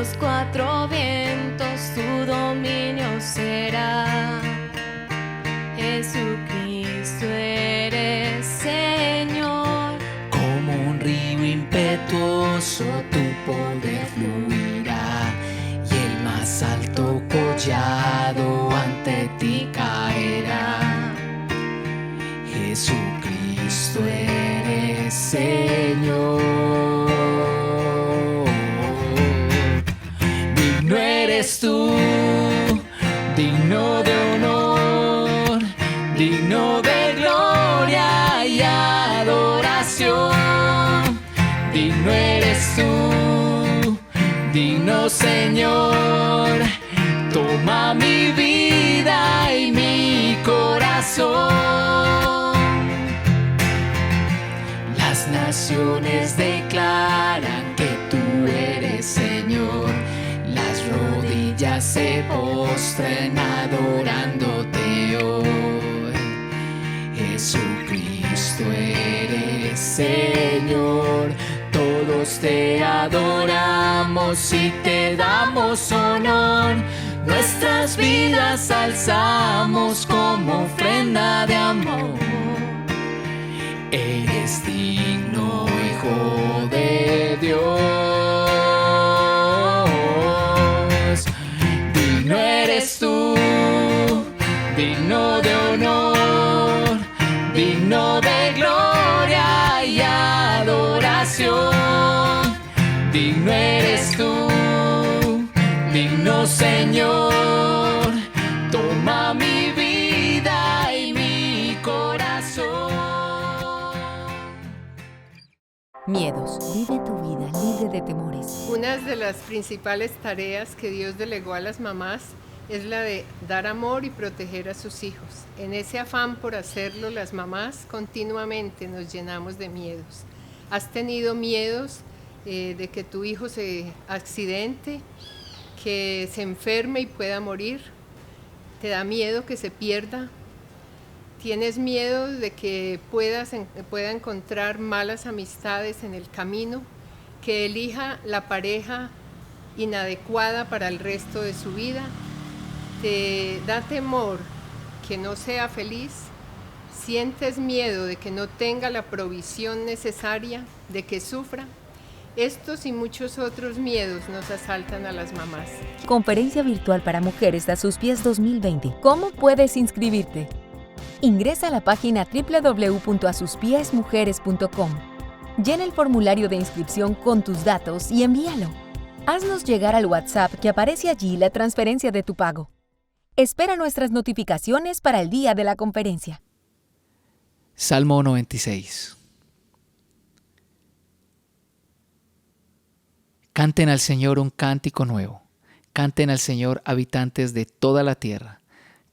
los cuatro vientos tu dominio será. Jesucristo eres Señor. Como un río impetuoso tu poder fluirá, y el más alto collado ante ti caerá. Jesucristo eres Señor. Digno eres tú, digno de honor, digno de gloria y adoración. Digno eres tú, digno Señor. Toma mi vida y mi corazón. Las naciones declaran que tú eres Señor. Las rodillas se postran adorándote hoy. Jesucristo eres Señor. Todos te adoramos y te damos honor. Nuestras vidas alzamos como ofrenda de amor. Eres digno, Hijo de Dios. Digno eres tú, digno de honor, digno de gloria y adoración. Digno eres tú, digno Señor. Toma mi vida y mi corazón. Miedos. Vive tu vida libre de temores. Una de las principales tareas que Dios delegó a las mamás es la de dar amor y proteger a sus hijos. En ese afán por hacerlo, las mamás continuamente nos llenamos de miedos. ¿Has tenido miedos de que tu hijo se accidente, que se enferme y pueda morir? ¿Te da miedo que se pierda? ¿Tienes miedo de que pueda encontrar malas amistades en el camino, que elija la pareja inadecuada para el resto de su vida? ¿Te da temor que no sea feliz? ¿Sientes miedo de que no tenga la provisión necesaria, de que sufra? Estos y muchos otros miedos nos asaltan a las mamás. Conferencia virtual para mujeres a sus pies 2020. ¿Cómo puedes inscribirte? Ingresa a la página www.asuspiesmujeres.com. Llena el formulario de inscripción con tus datos y envíalo. Haznos llegar al WhatsApp que aparece allí la transferencia de tu pago. Espera nuestras notificaciones para el día de la conferencia. Salmo 96. Canten al Señor un cántico nuevo. Canten al Señor, habitantes de toda la tierra.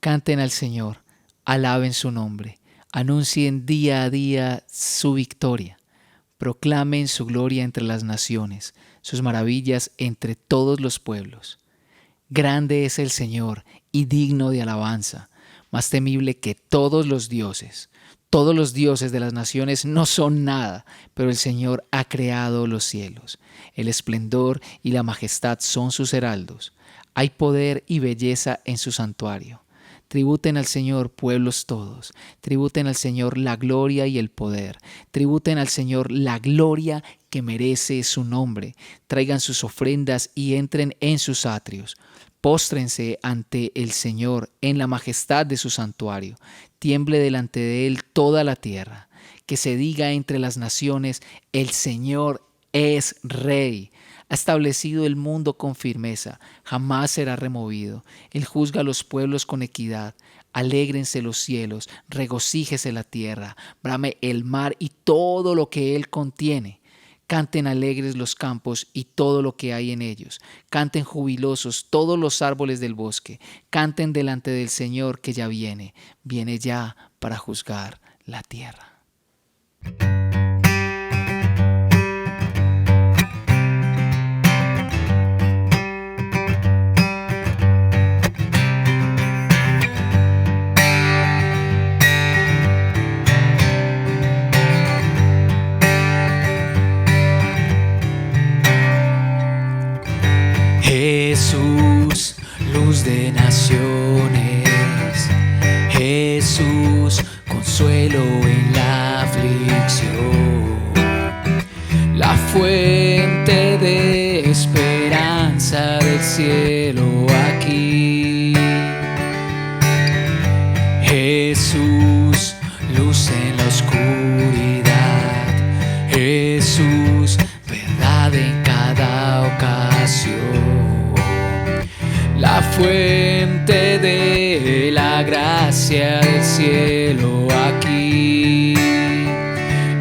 Canten al Señor, alaben su nombre. Anuncien día a día su victoria. Proclamen su gloria entre las naciones, sus maravillas entre todos los pueblos. Grande es el Señor y digno de alabanza, más temible que todos los dioses. Todos los dioses de las naciones no son nada, pero el Señor ha creado los cielos. El esplendor y la majestad son sus heraldos. Hay poder y belleza en su santuario. Tributen al Señor, pueblos todos. Tributen al Señor la gloria y el poder. Tributen al Señor la gloria que merece su nombre. Traigan sus ofrendas y entren en sus atrios. Póstrense ante el Señor en la majestad de su santuario. Tiemble delante de Él toda la tierra. Que se diga entre las naciones, el Señor es Rey. Ha establecido el mundo con firmeza, jamás será removido. Él juzga a los pueblos con equidad. Alégrense los cielos, regocíjese la tierra, brame el mar y todo lo que él contiene. Canten alegres los campos y todo lo que hay en ellos. Canten jubilosos todos los árboles del bosque. Canten delante del Señor que ya viene ya para juzgar la tierra. Jesús, luz de naciones. Jesús, consuelo en la aflicción. La fuente de esperanza del cielo aquí. Jesús, luz en la oscuridad. Jesús, verdad en cada ocasión. La fuente de la gracia del cielo aquí.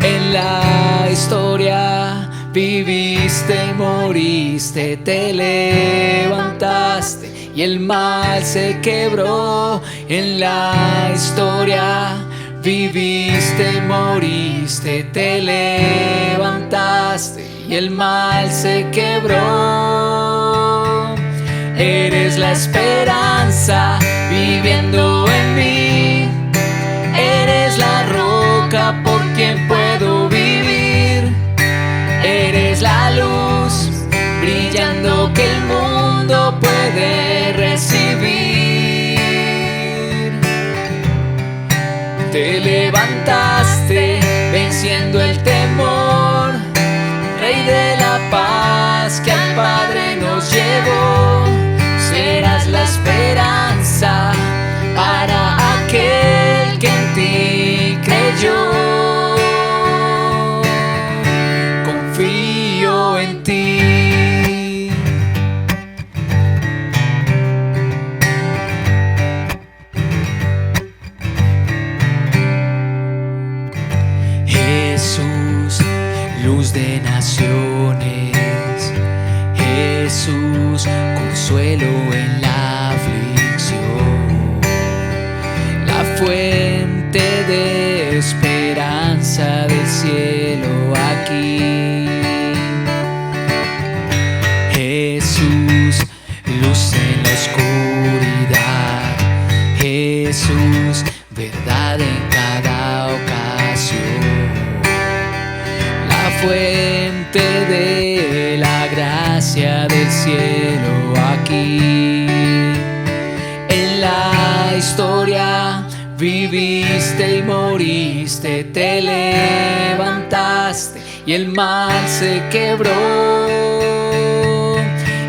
En la historia viviste y moriste, te levantaste y el mal se quebró. En la historia viviste y moriste, te levantaste y el mal se quebró. Eres la esperanza viviendo en mí. Eres la roca por quien puedo vivir. Eres la luz brillando que el mundo puede recibir. Te levantaste venciendo el temor, Rey de la paz que al Padre nos llevó. Serás la esperanza para aquel que en ti creyó. Confío en ti. Jesús, luz de naciones. Jesús, consuelo en la aflicción. La fuente de esperanza del cielo aquí. Jesús, luz en la oscuridad. Jesús, verdad en cada ocasión. La fuente de la gracia del cielo aquí. En la historia viviste y moriste, te levantaste y el mal se quebró.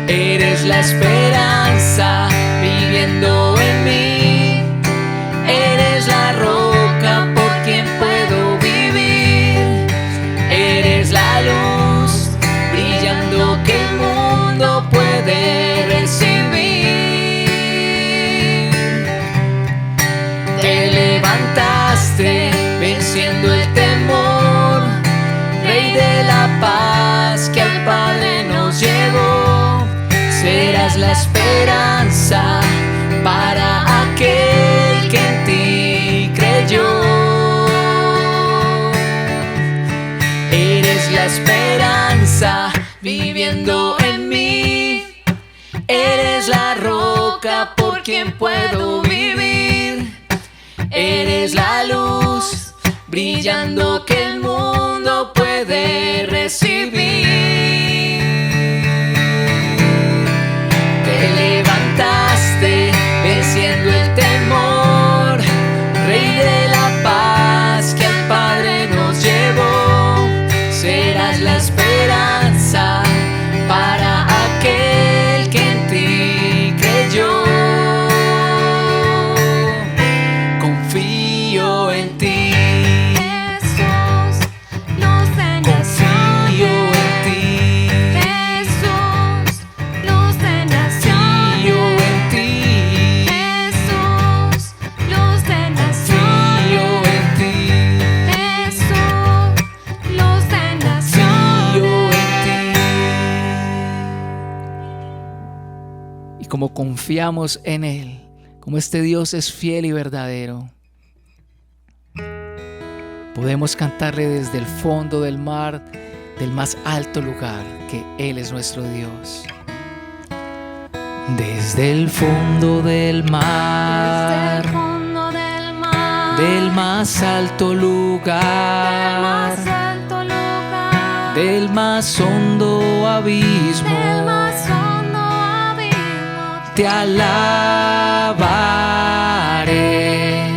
Eres la esperanza viviendo en mí. Eres la roca por quien puedo vivir. Eres la luz brillando que el mundo puede recibir. Te levantaste venciendo el temor, Rey de la paz que al Padre nos llevó. Serás la esperanza para aquel que en ti creyó. Eres la esperanza viviendo en mí. Eres la roca por quien puedo vivir. Eres la luz brillando que el mundo puede recibir. Te levantaste venciendo el temor, Rey de la paz que al Padre nos llevó. Serás la esperanza para aquel que en ti creyó. Confío en ti. Jesús, luz de Confío naciones. en ti. Jesús, luz de Confío naciones. en ti. Jesús, luz de Confío naciones. en ti. Jesús, luz de Confío naciones. en ti. Y como confiamos en Él, como este Dios es fiel y verdadero, podemos cantarle desde el fondo del mar, del más alto lugar, que Él es nuestro Dios. Desde el fondo del Desde el mar, fondo del mar, del más alto del lugar, más alto lugar, del más hondo abismo, del más hondo abismo, te alabaré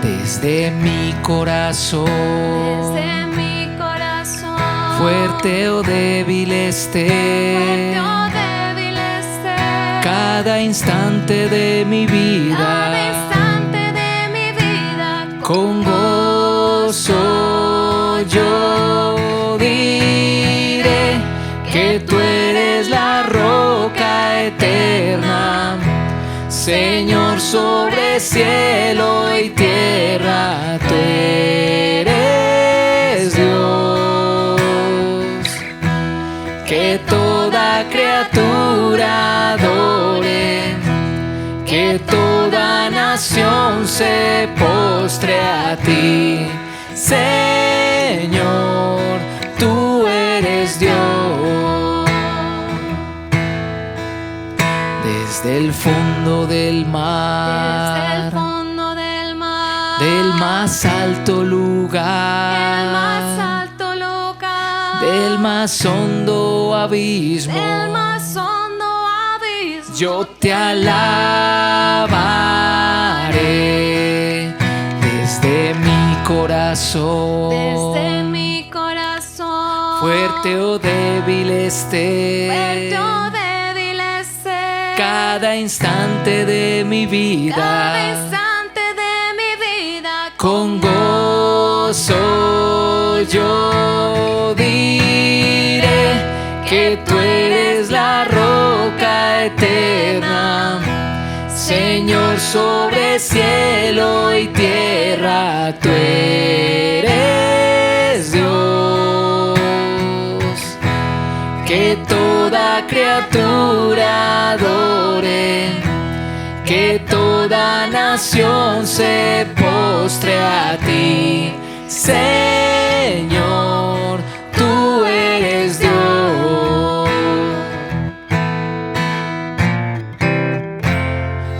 desde mi corazón. Desde mi corazón. Fuerte o débil esté, Fuerte o débil esté. cada instante de mi Cada vida, instante de mi vida. con gozo yo diré que tú eres la roca eterna, Señor sobre cielo y tierra, tú eres Dios. Que toda criatura adore, que toda nación se postre a ti, Señor, tú eres Dios. Desde el fondo del Desde el mar, fondo del mar. del más alto lugar, El más alto lugar. del más hondo abismo, Del más hondo abismo. yo te alabaré desde mi corazón. Desde mi corazón. Fuerte o débil esté, Fuerte o débil esté. cada instante de mi vida, Cada instante de mi vida. con gozo yo diré que tú eres la roca eterna, Señor sobre cielo y tierra, tú eres Dios. Que toda criatura adore, que toda nación se postre a ti, Señor, tú eres Dios.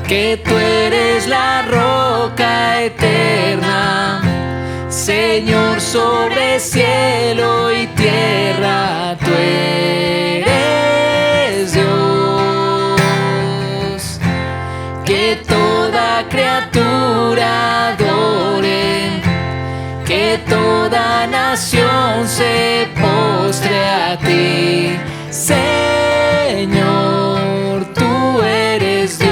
Que tú eres la roca eterna, Señor sobre cielo y tierra, tú eres Dios. Que toda criatura adore, que toda nación se postre a ti, Señor, tú eres Dios.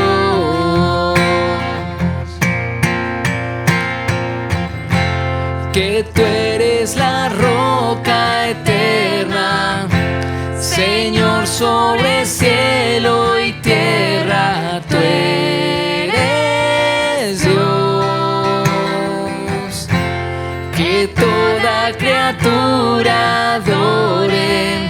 Que tú eres la roca eterna, Señor sobre cielo y tierra, tú eres Dios. Que toda criatura adore,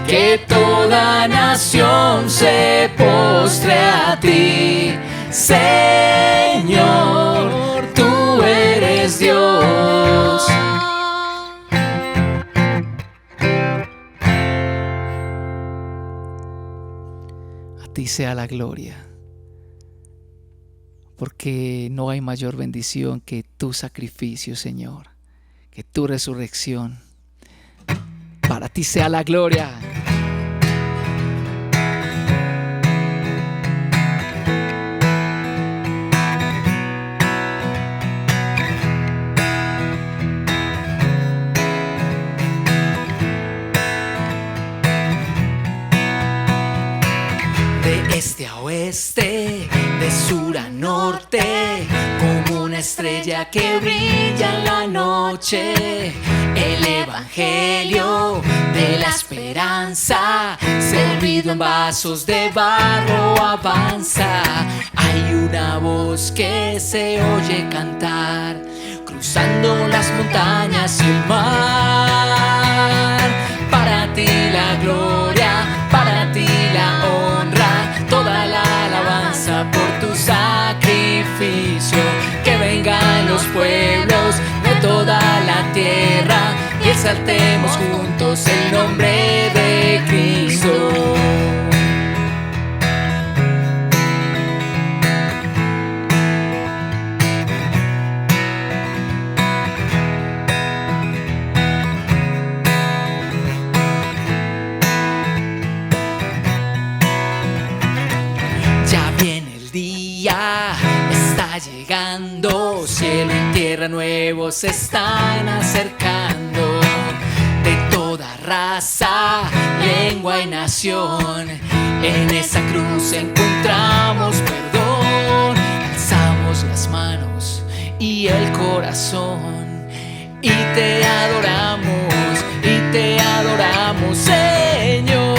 que toda nación se postre a ti, Señor, tú eres Dios. A ti sea la gloria, porque no hay mayor bendición que tu sacrificio, Señor, que tu resurrección. Para ti sea la gloria. De este a oeste, de sur a norte, como una estrella que brilla en la noche, el evangelio de la esperanza, servido en vasos de barro, avanza. Hay una voz que se oye cantar, cruzando las montañas y el mar. Para ti la gloria, para ti la honra, toda la alabanza por tu sacrificio. Que vengan los pueblos de toda la tierra y exaltemos juntos el nombre de Cristo. está llegando, cielo y tierra nuevos se están acercando. De toda raza, lengua y nación, en esa cruz encontramos perdón. Alzamos las manos y el corazón y te adoramos, Señor.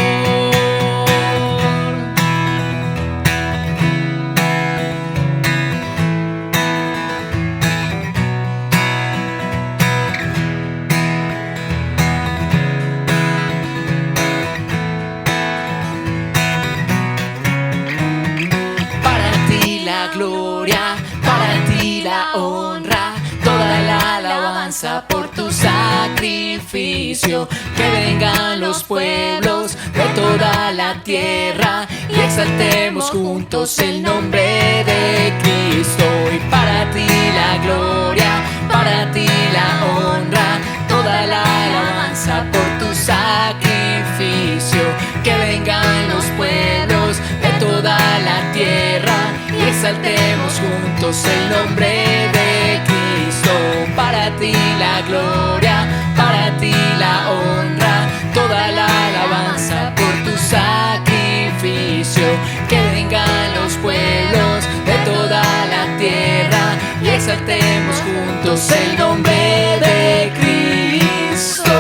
Gloria, para ti la honra, toda la alabanza por tu sacrificio. Que vengan los pueblos de toda la tierra y exaltemos juntos el nombre de Cristo. Y para ti la gloria, para ti la honra, toda la alabanza por tu sacrificio. Que vengan los pueblos de toda la tierra y exaltemos juntos el nombre de Cristo. Para ti la gloria, para ti la honra, toda la alabanza por tu sacrificio. Que vengan los pueblos de toda la tierra y exaltemos juntos el nombre de Cristo.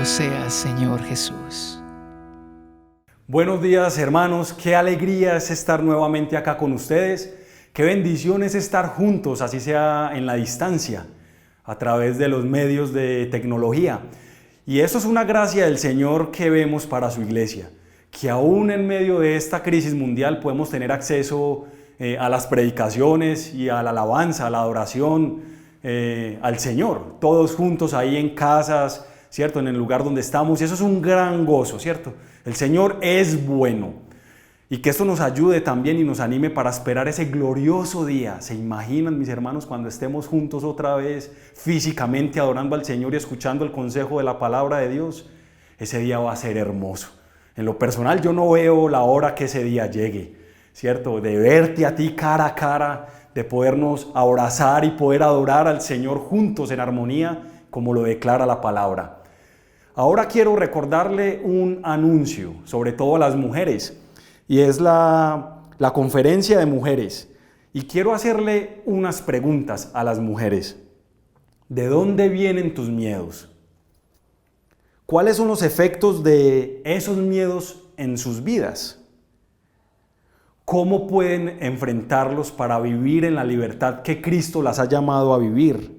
Sea Señor Jesús. Buenos días, hermanos, qué alegría es estar nuevamente acá con ustedes, qué bendición es estar juntos, así sea en la distancia, a través de los medios de tecnología. Y eso es una gracia del Señor que vemos para su iglesia, que aún en medio de esta crisis mundial podemos tener acceso a las predicaciones y a la alabanza, a la adoración al Señor, todos juntos ahí en casas, ¿cierto? En el lugar donde estamos, y eso es un gran gozo, ¿cierto? El Señor es bueno, y que esto nos ayude también y nos anime para esperar ese glorioso día. ¿Se imaginan, mis hermanos, cuando estemos juntos otra vez, físicamente adorando al Señor y escuchando el consejo de la palabra de Dios? Ese día va a ser hermoso. En lo personal, yo no veo la hora que ese día llegue, ¿cierto? De verte a ti cara a cara, de podernos abrazar y poder adorar al Señor juntos en armonía, como lo declara la palabra. Ahora quiero recordarle un anuncio, sobre todo a las mujeres, y es la conferencia de mujeres. Y quiero hacerle unas preguntas a las mujeres. ¿De dónde vienen tus miedos? ¿Cuáles son los efectos de esos miedos en sus vidas? ¿Cómo pueden enfrentarlos para vivir en la libertad que Cristo las ha llamado a vivir?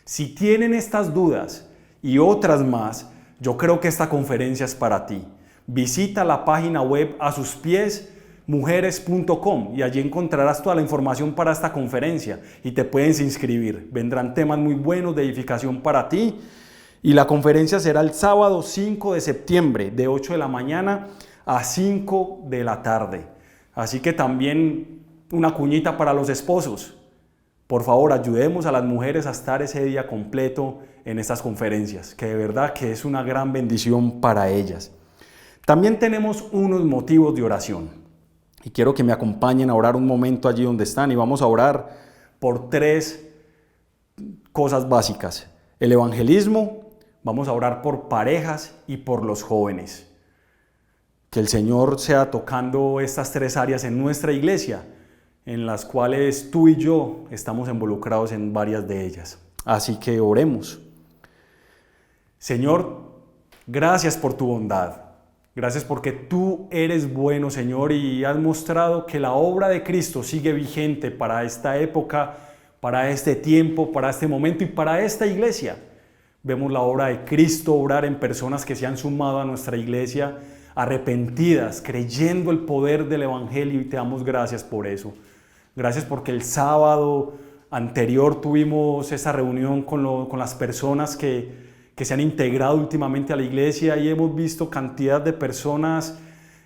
Si tienen estas dudas y otras más, yo creo que esta conferencia es para ti. Visita la página web asuspiesmujeres.com y allí encontrarás toda la información para esta conferencia y te puedes inscribir. Vendrán temas muy buenos de edificación para ti y la conferencia será el sábado 5 de septiembre de 8 de la mañana a 5 de la tarde. Así que también una cuñita para los esposos. Por favor, ayudemos a las mujeres a estar ese día completo en estas conferencias, que de verdad que es una gran bendición para ellas. También tenemos unos motivos de oración y quiero que me acompañen a orar un momento allí donde están y vamos a orar por 3 cosas básicas. El evangelismo, vamos a orar por parejas y por los jóvenes. Que el Señor sea tocando estas 3 áreas en nuestra iglesia, en las cuales tú y yo estamos involucrados en varias de ellas. Así que oremos. Señor, gracias por tu bondad. Gracias porque tú eres bueno, Señor, y has mostrado que la obra de Cristo sigue vigente para esta época, para este tiempo, para este momento y para esta iglesia. Vemos la obra de Cristo obrar en personas que se han sumado a nuestra iglesia, arrepentidas, creyendo el poder del Evangelio, y te damos gracias por eso. Gracias porque el sábado anterior tuvimos esa reunión con las personas que se han integrado últimamente a la iglesia y hemos visto cantidad de personas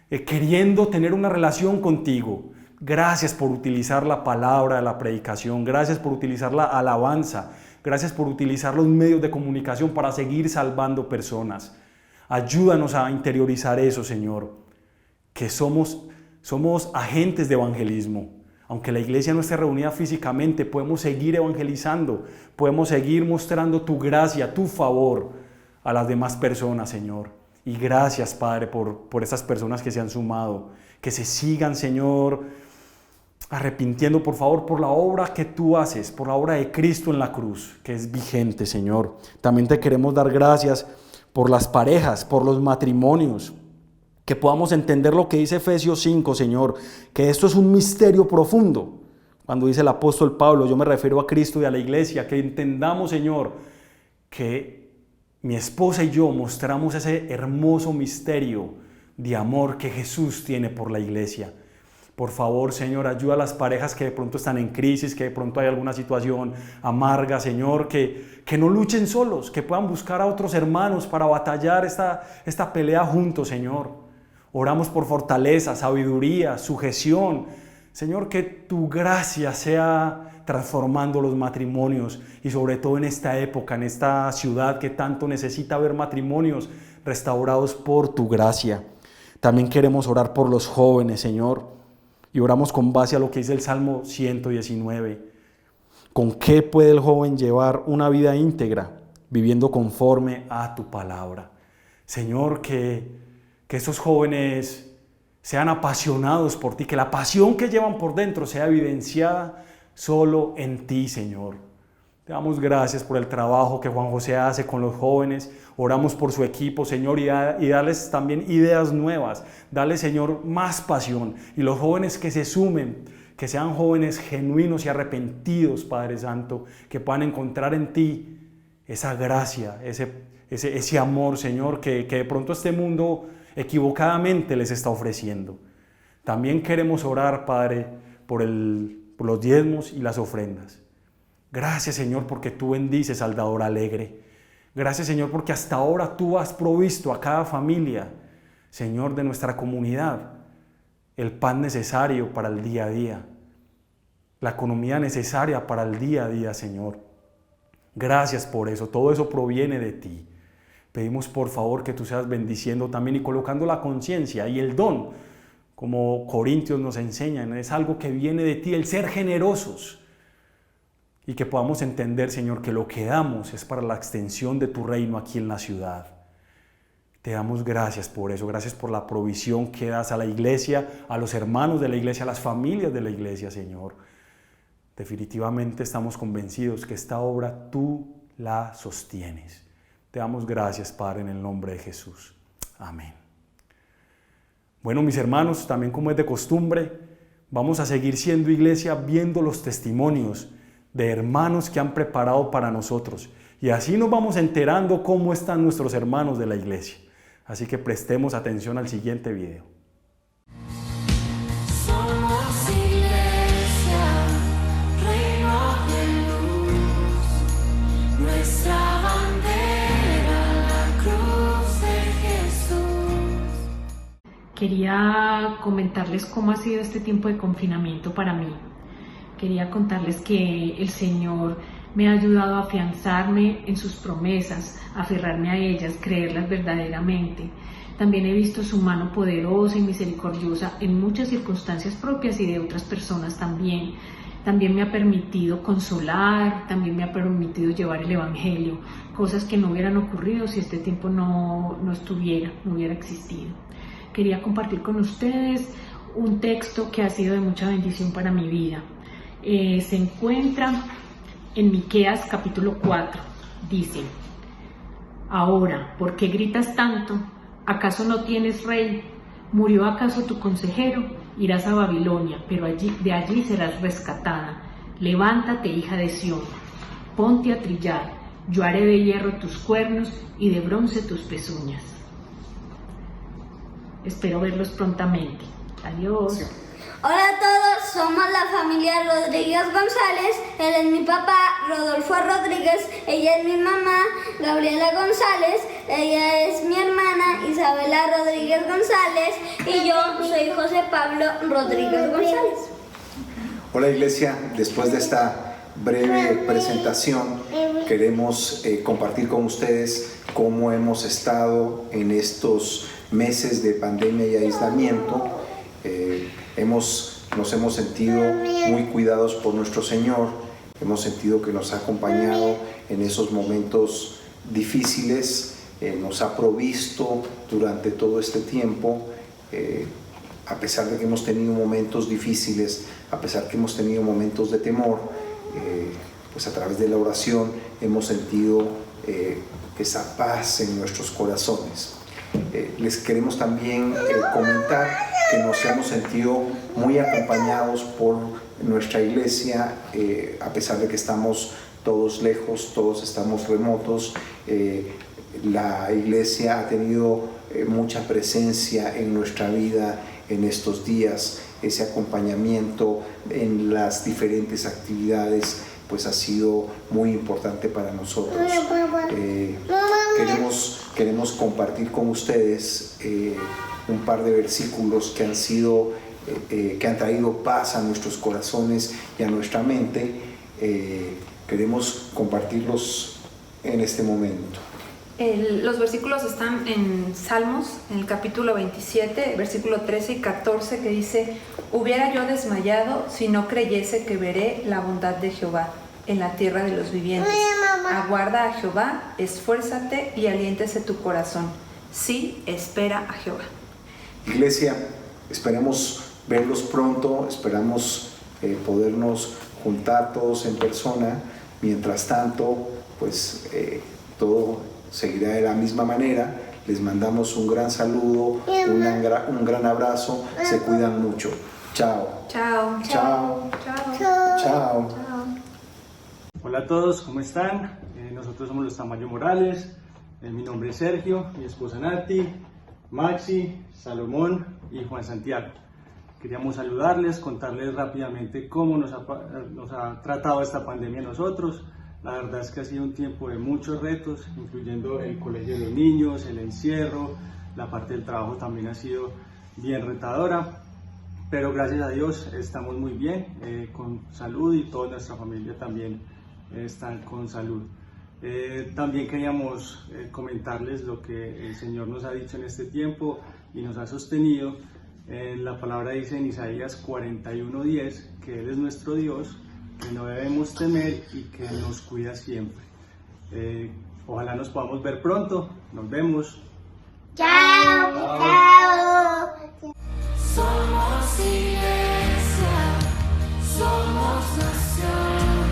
queriendo tener una relación contigo. Gracias por utilizar la palabra de la predicación, gracias por utilizar la alabanza, gracias por utilizar los medios de comunicación para seguir salvando personas. Ayúdanos a interiorizar eso, Señor, que somos agentes de evangelismo. Aunque la iglesia no esté reunida físicamente, podemos seguir evangelizando, podemos seguir mostrando tu gracia, tu favor a las demás personas, Señor. Y gracias, Padre, por estas personas que se han sumado, que se sigan, Señor, arrepintiendo, por favor, por la obra que tú haces, por la obra de Cristo en la cruz, que es vigente, Señor. También te queremos dar gracias por las parejas, por los matrimonios, que podamos entender lo que dice Efesios 5, Señor, que esto es un misterio profundo. Cuando dice el apóstol Pablo, yo me refiero a Cristo y a la iglesia, que entendamos, Señor, que mi esposa y yo mostramos ese hermoso misterio de amor que Jesús tiene por la iglesia. Por favor, Señor, ayuda a las parejas que de pronto están en crisis, que de pronto hay alguna situación amarga, Señor, que no luchen solos, que puedan buscar a otros hermanos para batallar esta pelea juntos, Señor. Oramos por fortaleza, sabiduría, sujeción. Señor, que tu gracia sea transformando los matrimonios y sobre todo en esta época, en esta ciudad que tanto necesita ver matrimonios restaurados por tu gracia. También queremos orar por los jóvenes, Señor, y oramos con base a lo que dice el Salmo 119. ¿Con qué puede el joven llevar una vida íntegra? Viviendo conforme a tu palabra. Señor, que esos jóvenes sean apasionados por ti, que la pasión que llevan por dentro sea evidenciada solo en ti, Señor. Te damos gracias por el trabajo que Juan José hace con los jóvenes. Oramos por su equipo, Señor, y darles también ideas nuevas. Dale, Señor, más pasión. Y los jóvenes que se sumen, que sean jóvenes genuinos y arrepentidos, Padre Santo, que puedan encontrar en ti esa gracia, ese amor, Señor, que de pronto este mundo equivocadamente les está ofreciendo. También queremos orar, Padre, por los diezmos y las ofrendas. Gracias, Señor, porque tú bendices al dador alegre. Gracias, Señor, porque hasta ahora tú has provisto a cada familia, Señor, de nuestra comunidad, el pan necesario para el día a día, la economía necesaria para el día a día, Señor. Gracias por eso, todo eso proviene de ti. Pedimos por favor que tú seas bendiciendo también y colocando la conciencia y el don, como Corintios nos enseñan, es algo que viene de ti, el ser generosos. Y que podamos entender, Señor, que lo que damos es para la extensión de tu reino aquí en la ciudad. Te damos gracias por eso, gracias por la provisión que das a la iglesia, a los hermanos de la iglesia, a las familias de la iglesia, Señor. Definitivamente estamos convencidos que esta obra tú la sostienes. Te damos gracias, Padre, en el nombre de Jesús. Amén. Bueno, mis hermanos, también como es de costumbre, vamos a seguir siendo iglesia viendo los testimonios de hermanos que han preparado para nosotros. Y así nos vamos enterando cómo están nuestros hermanos de la iglesia. Así que prestemos atención al siguiente video. Somos iglesia, reino de luz, nuestra bandera, la cruz de Jesús. Quería comentarles cómo ha sido este tiempo de confinamiento para mí. Quería contarles que el Señor me ha ayudado a afianzarme en sus promesas, a aferrarme a ellas, creerlas verdaderamente. También he visto su mano poderosa y misericordiosa en muchas circunstancias propias y de otras personas también. También me ha permitido consolar, también me ha permitido llevar el Evangelio, cosas que no hubieran ocurrido si este tiempo no hubiera existido. Quería compartir con ustedes un texto que ha sido de mucha bendición para mi vida. Se encuentra en Miqueas capítulo 4, dice: Ahora, ¿por qué gritas tanto? ¿Acaso no tienes rey? ¿Murió acaso tu consejero? Irás a Babilonia, pero de allí serás rescatada. Levántate, hija de Sión, ponte a trillar, yo haré de hierro tus cuernos y de bronce tus pezuñas. Espero verlos prontamente. Adiós. Hola a todos, somos la familia Rodríguez González. Él es mi papá, Rodolfo Rodríguez. Ella es mi mamá, Gabriela González. Ella es mi hermana, Isabela Rodríguez González. Y yo soy José Pablo Rodríguez González. Hola iglesia, después de esta breve presentación queremos compartir con ustedes cómo hemos estado en estos meses de pandemia y aislamiento. Nos hemos sentido muy cuidados por nuestro Señor, hemos sentido que nos ha acompañado en esos momentos difíciles, nos ha provisto durante todo este tiempo, a pesar de que hemos tenido momentos difíciles, a pesar que hemos tenido momentos de temor, pues a través de la oración hemos sentido esa paz en nuestros corazones. Les queremos también comentar que nos hemos sentido muy acompañados por nuestra iglesia, a pesar de que estamos todos lejos, todos estamos remotos. La iglesia ha tenido mucha presencia en nuestra vida en estos días. Ese acompañamiento en las diferentes actividades pues ha sido muy importante para nosotros. Queremos compartir con ustedes un par de versículos que han traído paz a nuestros corazones y a nuestra mente. Queremos compartirlos en este momento. Los versículos están en Salmos, en el capítulo 27, versículo 13 y 14, que dice: hubiera yo desmayado si no creyese que veré la bondad de Jehová en la tierra de los vivientes. Aguarda a Jehová, esfuérzate y aliéntese tu corazón. Sí, espera a Jehová. Iglesia, esperamos verlos pronto, esperamos podernos juntar todos en persona. Mientras tanto, pues todo seguirá de la misma manera. Les mandamos un gran saludo, un gran abrazo. Se cuidan mucho. Chao. Chao. Chao. Chao. Chao. Hola a todos, ¿cómo están? Nosotros somos los Tamayo Morales. Mi nombre es Sergio, mi esposa Nati, Maxi, Salomón y Juan Santiago. Queríamos saludarles, contarles rápidamente cómo nos ha tratado esta pandemia a nosotros. La verdad es que ha sido un tiempo de muchos retos, incluyendo el colegio de los niños, el encierro, la parte del trabajo también ha sido bien retadora, pero gracias a Dios estamos muy bien, con salud, y toda nuestra familia también está con salud. También queríamos comentarles lo que el Señor nos ha dicho en este tiempo y nos ha sostenido. La palabra dice en Isaías 41:10 que Él es nuestro Dios, que no debemos temer y que nos cuida siempre. Ojalá nos podamos ver pronto. Nos vemos. Chao. Chao. Somos iglesia, somos nación,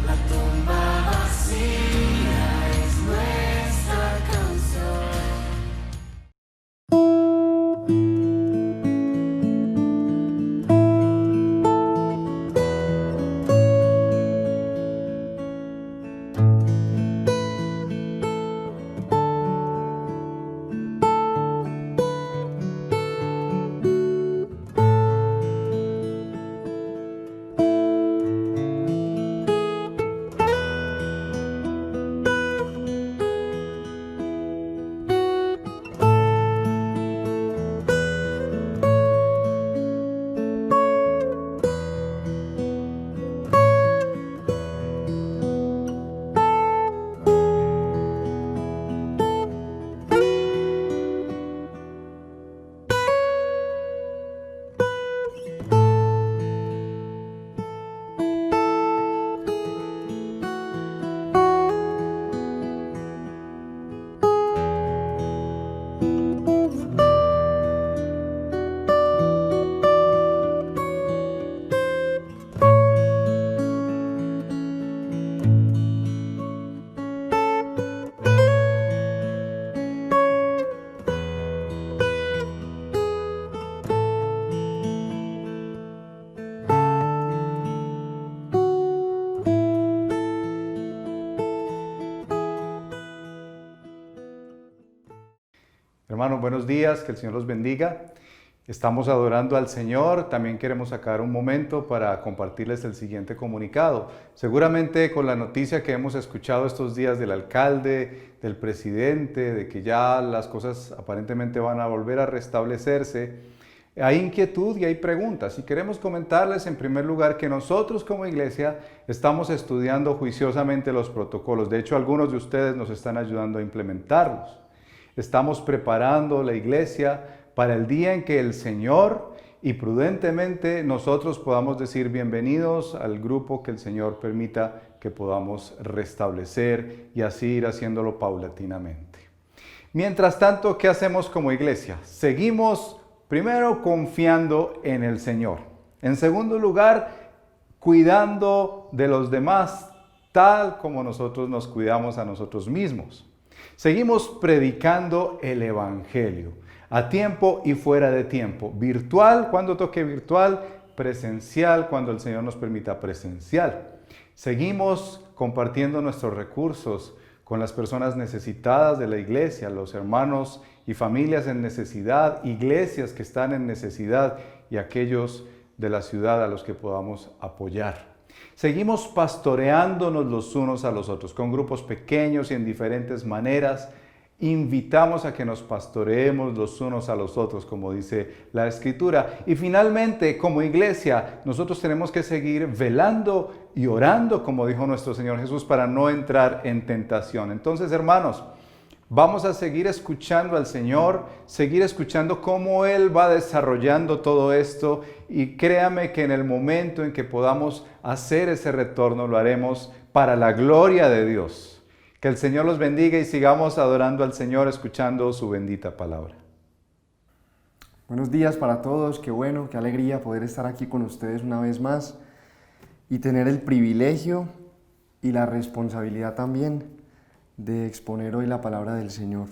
la tumba vacía es nuestra canción. Hermanos, buenos días, que el Señor los bendiga. Estamos adorando al Señor. También queremos sacar un momento para compartirles el siguiente comunicado. Seguramente con la noticia que hemos escuchado estos días del alcalde, del presidente, de que ya las cosas aparentemente van a volver a restablecerse, hay inquietud y hay preguntas. Y queremos comentarles en primer lugar que nosotros como iglesia estamos estudiando juiciosamente los protocolos. De hecho, algunos de ustedes nos están ayudando a implementarlos. Estamos preparando la iglesia para el día en que el Señor y prudentemente nosotros podamos decir bienvenidos al grupo que el Señor permita que podamos restablecer y así ir haciéndolo paulatinamente. Mientras tanto, ¿qué hacemos como iglesia? Seguimos primero confiando en el Señor. En segundo lugar, cuidando de los demás tal como nosotros nos cuidamos a nosotros mismos. Seguimos predicando el Evangelio a tiempo y fuera de tiempo. Virtual cuando toque virtual, presencial cuando el Señor nos permita presencial. Seguimos compartiendo nuestros recursos con las personas necesitadas de la iglesia, los hermanos y familias en necesidad, iglesias que están en necesidad y aquellos de la ciudad a los que podamos apoyar. Seguimos pastoreándonos los unos a los otros con grupos pequeños y en diferentes maneras. Invitamos a que nos pastoreemos los unos a los otros, como dice la Escritura. Y finalmente, como iglesia, nosotros tenemos que seguir velando y orando, como dijo nuestro Señor Jesús, para no entrar en tentación. Entonces, hermanos, vamos a seguir escuchando al Señor, seguir escuchando cómo Él va desarrollando todo esto. Y créame que en el momento en que podamos hacer ese retorno, lo haremos para la gloria de Dios. Que el Señor los bendiga y sigamos adorando al Señor, escuchando su bendita palabra. Buenos días para todos, qué bueno, qué alegría poder estar aquí con ustedes una vez más y tener el privilegio y la responsabilidad también de exponer hoy la palabra del Señor.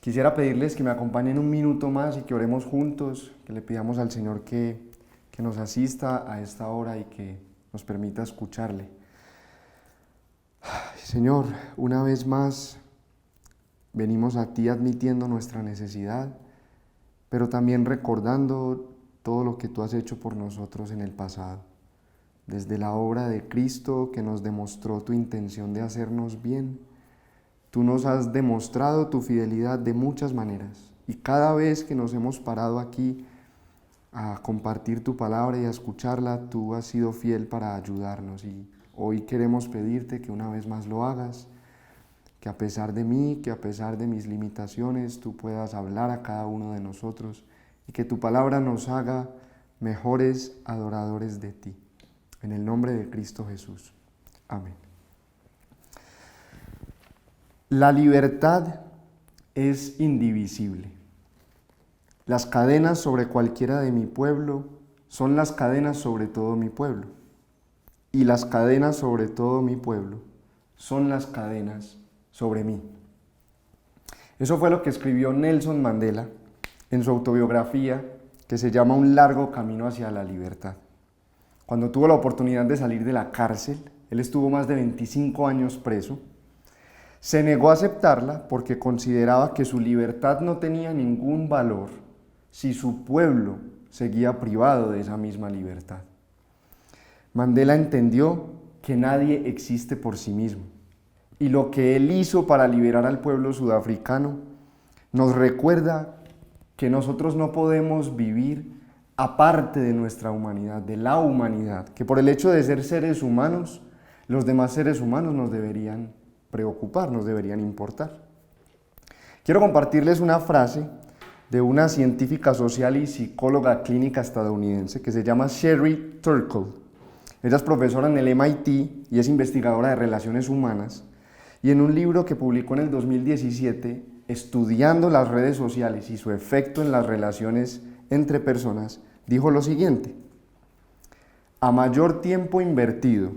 Quisiera pedirles que me acompañen un minuto más y que oremos juntos, que le pidamos al Señor que nos asista a esta hora y que nos permita escucharle. Señor, una vez más venimos a ti admitiendo nuestra necesidad, pero también recordando todo lo que tú has hecho por nosotros en el pasado. Desde la obra de Cristo que nos demostró tu intención de hacernos bien, tú nos has demostrado tu fidelidad de muchas maneras. Y cada vez que nos hemos parado aquí a compartir tu palabra y a escucharla, tú has sido fiel para ayudarnos. Y hoy queremos pedirte que una vez más lo hagas, que a pesar de mí, que a pesar de mis limitaciones, tú puedas hablar a cada uno de nosotros y que tu palabra nos haga mejores adoradores de ti. En el nombre de Cristo Jesús. Amén. La libertad es indivisible. Las cadenas sobre cualquiera de mi pueblo son las cadenas sobre todo mi pueblo. Y las cadenas sobre todo mi pueblo son las cadenas sobre mí. Eso fue lo que escribió Nelson Mandela en su autobiografía que se llama Un largo camino hacia la libertad. Cuando tuvo la oportunidad de salir de la cárcel, él estuvo más de 25 años preso, se negó a aceptarla porque consideraba que su libertad no tenía ningún valor si su pueblo seguía privado de esa misma libertad. Mandela entendió que nadie existe por sí mismo y lo que él hizo para liberar al pueblo sudafricano nos recuerda que nosotros no podemos vivir aparte de nuestra humanidad, de la humanidad, que por el hecho de ser seres humanos, los demás seres humanos nos deberían preocupar, nos deberían importar. Quiero compartirles una frase de una científica social y psicóloga clínica estadounidense que se llama Sherry Turkle. Ella es profesora en el MIT y es investigadora de relaciones humanas, y en un libro que publicó en el 2017, estudiando las redes sociales y su efecto en las relaciones entre personas, dijo lo siguiente: a mayor tiempo invertido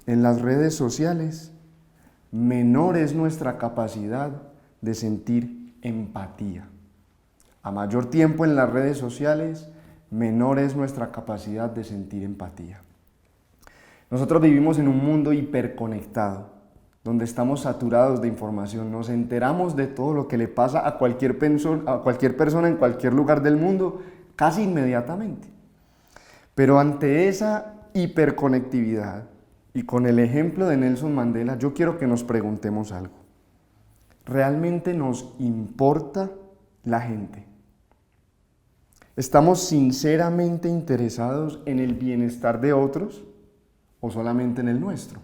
en las redes sociales, menor es nuestra capacidad de sentir empatía. A mayor tiempo en las redes sociales, menor es nuestra capacidad de sentir empatía. Nosotros vivimos en un mundo hiperconectado, donde estamos saturados de información, nos enteramos de todo lo que le pasa a cualquier persona en cualquier lugar del mundo, casi inmediatamente. Pero ante esa hiperconectividad, y con el ejemplo de Nelson Mandela, yo quiero que nos preguntemos algo. ¿Realmente nos importa la gente? ¿Estamos sinceramente interesados en el bienestar de otros o solamente en el nuestro?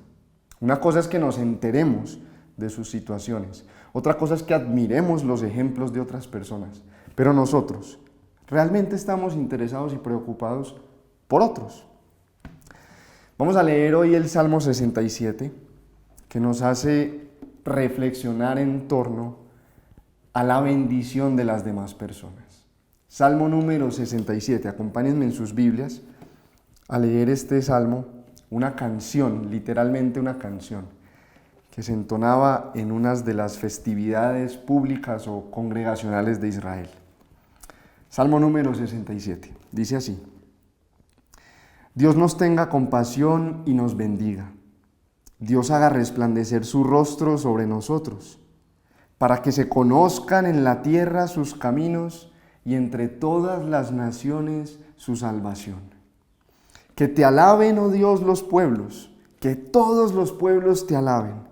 Una cosa es que nos enteremos de sus situaciones, otra cosa es que admiremos los ejemplos de otras personas, pero nosotros, ¿realmente estamos interesados y preocupados por otros? Vamos a leer hoy el Salmo 67, que nos hace reflexionar en torno a la bendición de las demás personas. Salmo número 67, acompáñenme en sus Biblias a leer este salmo, una canción, literalmente una canción, que se entonaba en unas de las festividades públicas o congregacionales de Israel. Salmo número 67, dice así: Dios nos tenga compasión y nos bendiga. Dios haga resplandecer su rostro sobre nosotros, para que se conozcan en la tierra sus caminos y entre todas las naciones su salvación. Que te alaben, oh Dios, los pueblos, que todos los pueblos te alaben.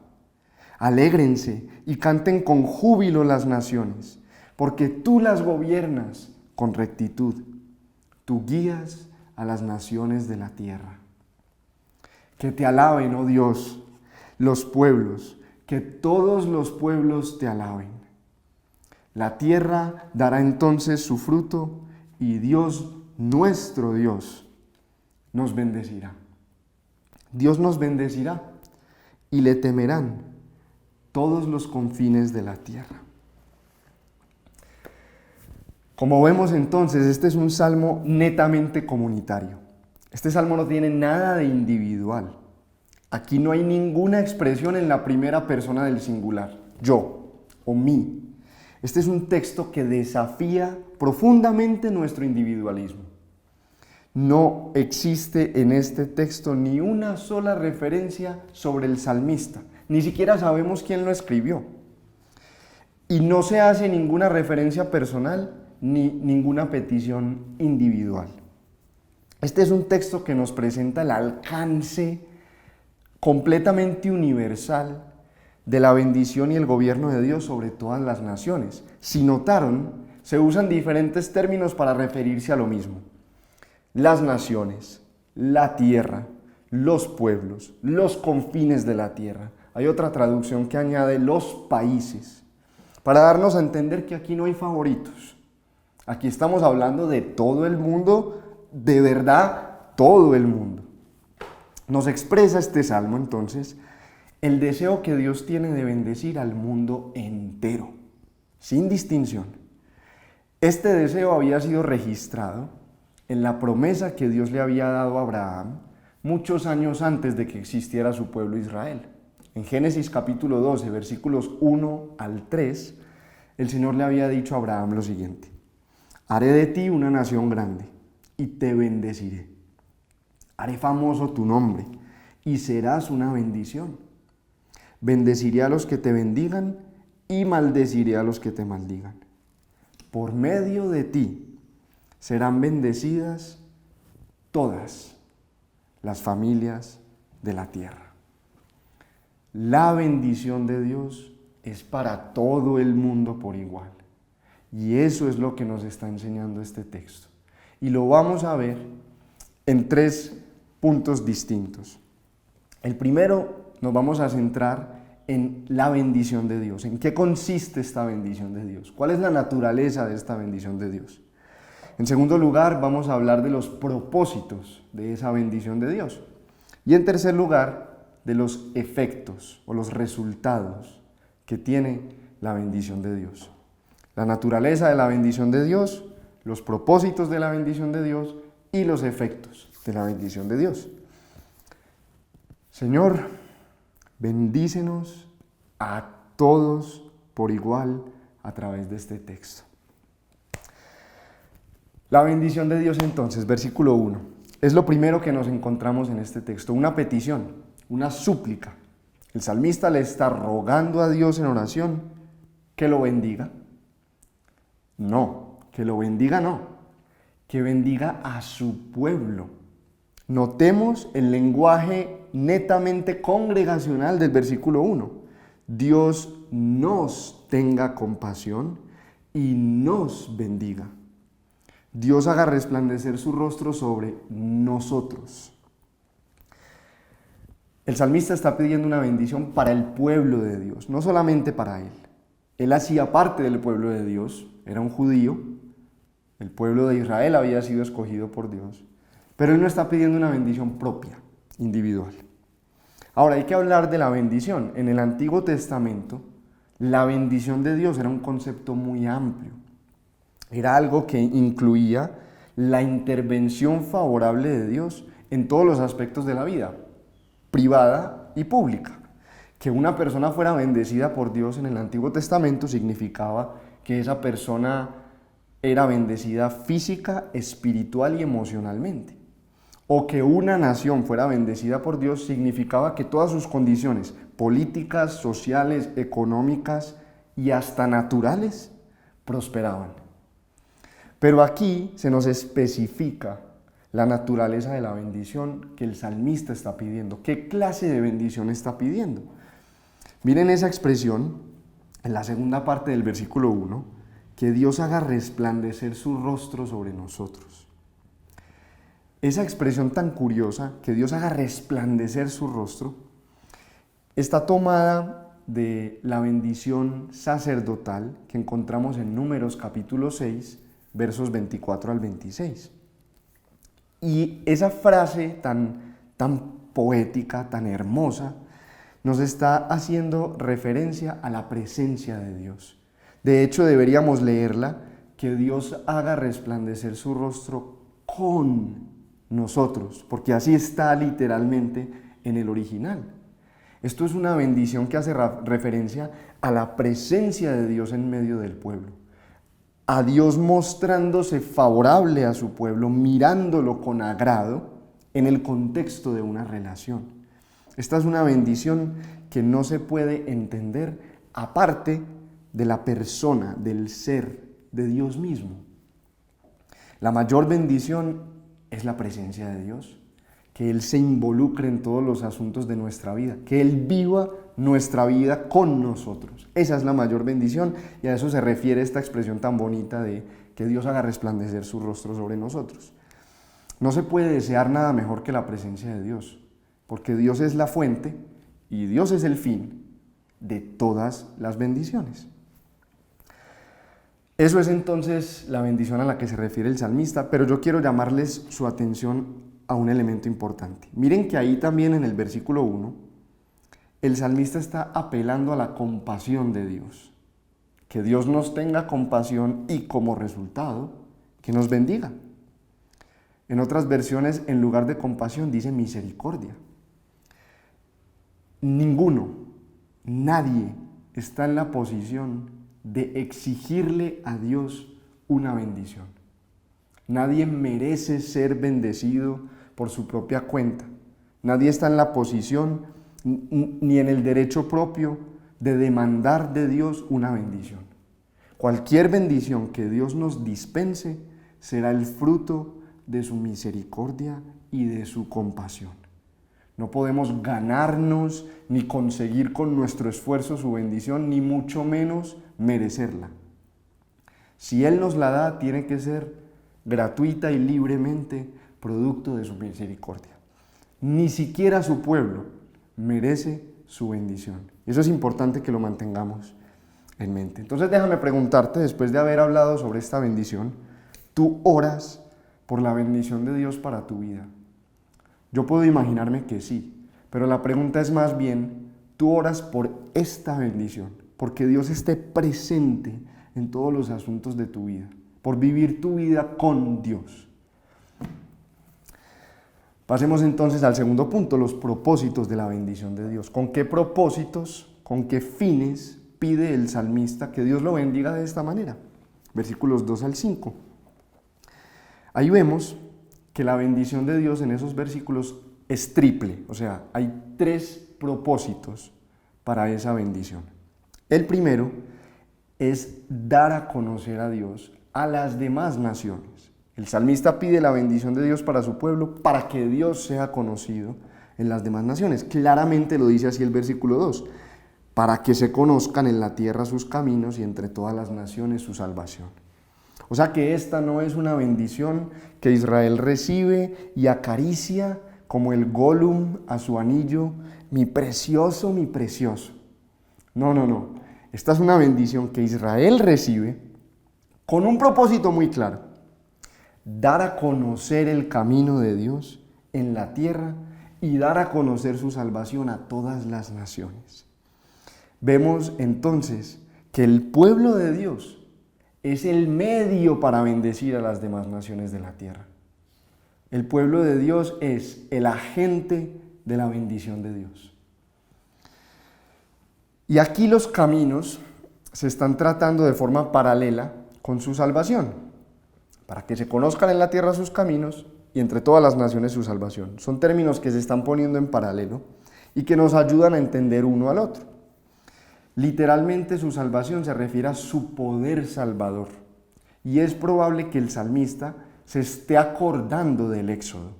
Alégrense y canten con júbilo las naciones, porque tú las gobiernas con rectitud. Tú guías a las naciones de la tierra. Que te alaben, oh Dios, los pueblos, que todos los pueblos te alaben. La tierra dará entonces su fruto y Dios, nuestro Dios, nos bendecirá. Dios nos bendecirá y le temerán todos los confines de la tierra. Como vemos entonces, este es un salmo netamente comunitario. Este salmo no tiene nada de individual. Aquí no hay ninguna expresión en la primera persona del singular, yo o mí. Este es un texto que desafía profundamente nuestro individualismo. No existe en este texto ni una sola referencia sobre el salmista. Ni siquiera sabemos quién lo escribió. Y no se hace ninguna referencia personal ni ninguna petición individual. Este es un texto que nos presenta el alcance completamente universal de la bendición y el gobierno de Dios sobre todas las naciones. Si notaron, se usan diferentes términos para referirse a lo mismo. Las naciones, la tierra, los pueblos, los confines de la tierra. Hay otra traducción que añade los países, para darnos a entender que aquí no hay favoritos. Aquí estamos hablando de todo el mundo, de verdad, todo el mundo. Nos expresa este salmo entonces el deseo que Dios tiene de bendecir al mundo entero, sin distinción. Este deseo había sido registrado en la promesa que Dios le había dado a Abraham muchos años antes de que existiera su pueblo Israel. En Génesis capítulo 12, versículos 1 al 3, el Señor le había dicho a Abraham lo siguiente: haré de ti una nación grande y te bendeciré. Haré famoso tu nombre y serás una bendición. Bendeciré a los que te bendigan y maldeciré a los que te maldigan. Por medio de ti serán bendecidas todas las familias de la tierra. La bendición de Dios es para todo el mundo por igual. Y eso es lo que nos está enseñando este texto. Y lo vamos a ver en 3 puntos distintos. El primero, nos vamos a centrar en la bendición de Dios. ¿En qué consiste esta bendición de Dios? ¿Cuál es la naturaleza de esta bendición de Dios? En segundo lugar, vamos a hablar de los propósitos de esa bendición de Dios. Y en tercer lugar, de los efectos o los resultados que tiene la bendición de Dios. La naturaleza de la bendición de Dios, los propósitos de la bendición de Dios y los efectos de la bendición de Dios. Señor, bendícenos a todos por igual a través de este texto. La bendición de Dios entonces, versículo 1, es lo primero que nos encontramos en este texto, una petición, una súplica. El salmista le está rogando a Dios en oración que lo bendiga. No, que lo bendiga no, que bendiga a su pueblo. Notemos el lenguaje netamente congregacional del versículo 1. Dios nos tenga compasión y nos bendiga. Dios haga resplandecer su rostro sobre nosotros. El salmista está pidiendo una bendición para el pueblo de Dios, no solamente para él. Él hacía parte del pueblo de Dios, era un judío, el pueblo de Israel había sido escogido por Dios, pero él no está pidiendo una bendición propia, individual. Ahora hay que hablar de la bendición. En el Antiguo Testamento, la bendición de Dios era un concepto muy amplio. Era algo que incluía la intervención favorable de Dios en todos los aspectos de la vida, privada y pública. Que una persona fuera bendecida por Dios en el Antiguo Testamento significaba que esa persona era bendecida física, espiritual y emocionalmente. O que una nación fuera bendecida por Dios significaba que todas sus condiciones políticas, sociales, económicas y hasta naturales prosperaban. Pero aquí se nos especifica la naturaleza de la bendición que el salmista está pidiendo. ¿Qué clase de bendición está pidiendo? Miren esa expresión en la segunda parte del versículo 1, que Dios haga resplandecer su rostro sobre nosotros. Esa expresión tan curiosa, que Dios haga resplandecer su rostro, está tomada de la bendición sacerdotal que encontramos en Números capítulo 6, versos 24 al 26. Y esa frase tan poética, tan hermosa, nos está haciendo referencia a la presencia de Dios. De hecho, deberíamos leerla, que Dios haga resplandecer su rostro con nosotros, porque así está literalmente en el original. Esto es una bendición que hace referencia a la presencia de Dios en medio del pueblo, a Dios mostrándose favorable a su pueblo, mirándolo con agrado en el contexto de una relación. Esta es una bendición que no se puede entender aparte de la persona, del ser, de Dios mismo. La mayor bendición es la presencia de Dios, que Él se involucre en todos los asuntos de nuestra vida, que Él viva nuestra vida con nosotros. Esa es la mayor bendición y a eso se refiere esta expresión tan bonita de que Dios haga resplandecer su rostro sobre nosotros. No se puede desear nada mejor que la presencia de Dios, porque Dios es la fuente y Dios es el fin de todas las bendiciones. Eso es entonces la bendición a la que se refiere el salmista, pero yo quiero llamarles su atención a un elemento importante. Miren que ahí también en el versículo 1, el salmista está apelando a la compasión de Dios. Que Dios nos tenga compasión y como resultado, que nos bendiga. En otras versiones, en lugar de compasión, dice misericordia. Nadie está en la posición de exigirle a Dios una bendición. Nadie merece ser bendecido por su propia cuenta. Nadie está en la posición ni en el derecho propio de demandar de Dios una bendición. Cualquier bendición que Dios nos dispense será el fruto de su misericordia y de su compasión. No podemos ganarnos ni conseguir con nuestro esfuerzo su bendición, ni mucho menos merecerla. Si Él nos la da, tiene que ser gratuita y libremente producto de su misericordia. Ni siquiera su pueblo merece su bendición. Eso es importante que lo mantengamos en mente. Entonces déjame preguntarte, después de haber hablado sobre esta bendición, ¿tú oras por la bendición de Dios para tu vida? Yo puedo imaginarme que sí, pero la pregunta es más bien, ¿tú oras por esta bendición? Porque Dios esté presente en todos los asuntos de tu vida, por vivir tu vida con Dios. Pasemos entonces al segundo punto, los propósitos de la bendición de Dios. ¿Con qué propósitos, con qué fines pide el salmista que Dios lo bendiga de esta manera? Versículos 2 al 5. Ahí vemos que la bendición de Dios en esos versículos es triple, o sea, hay 3 propósitos para esa bendición. El primero es dar a conocer a Dios a las demás naciones. El salmista pide la bendición de Dios para su pueblo, para que Dios sea conocido en las demás naciones. Claramente lo dice así el versículo 2, para que se conozcan en la tierra sus caminos y entre todas las naciones su salvación. O sea que esta no es una bendición que Israel recibe y acaricia como el Gollum a su anillo, mi precioso, mi precioso. No, no, no. Esta es una bendición que Israel recibe con un propósito muy claro: dar a conocer el camino de Dios en la tierra y dar a conocer su salvación a todas las naciones. Vemos entonces que el pueblo de Dios es el medio para bendecir a las demás naciones de la tierra. El pueblo de Dios es el agente de la bendición de Dios. Y aquí los caminos se están tratando de forma paralela con su salvación, para que se conozcan en la tierra sus caminos y entre todas las naciones su salvación. Son términos que se están poniendo en paralelo y que nos ayudan a entender uno al otro. Literalmente su salvación se refiere a su poder salvador, y es probable que el salmista se esté acordando del Éxodo.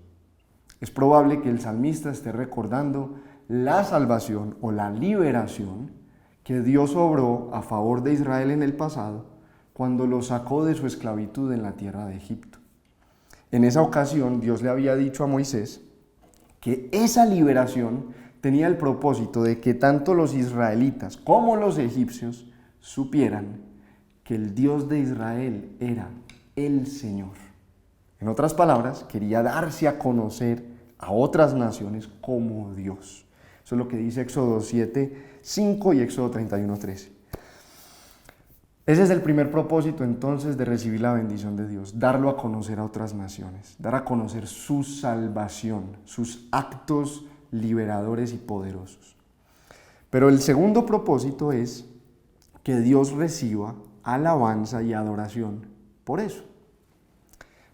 Es probable que el salmista esté recordando la salvación o la liberación que Dios obró a favor de Israel en el pasado cuando lo sacó de su esclavitud en la tierra de Egipto. En esa ocasión Dios le había dicho a Moisés que esa liberación tenía el propósito de que tanto los israelitas como los egipcios supieran que el Dios de Israel era el Señor. En otras palabras, quería darse a conocer a otras naciones como Dios. Eso es lo que dice Éxodo 7:5 y Éxodo 31:13. Ese es el primer propósito entonces de recibir la bendición de Dios: darlo a conocer a otras naciones, dar a conocer su salvación, sus actos liberadores y poderosos. Pero el segundo propósito es que Dios reciba alabanza y adoración por eso.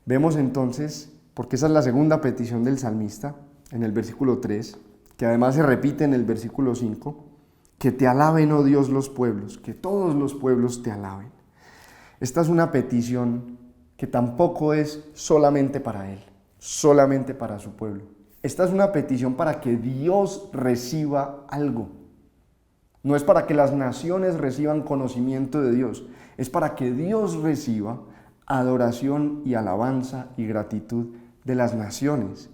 Vemos entonces, porque esa es la segunda petición del salmista en el versículo 3, que además se repite en el versículo 5, que te alaben, oh Dios, los pueblos, que todos los pueblos te alaben. Esta es una petición que tampoco es solamente para él, solamente para su pueblo. Esta es una petición para que Dios reciba algo. No es para que las naciones reciban conocimiento de Dios, es para que Dios reciba adoración y alabanza y gratitud de las naciones.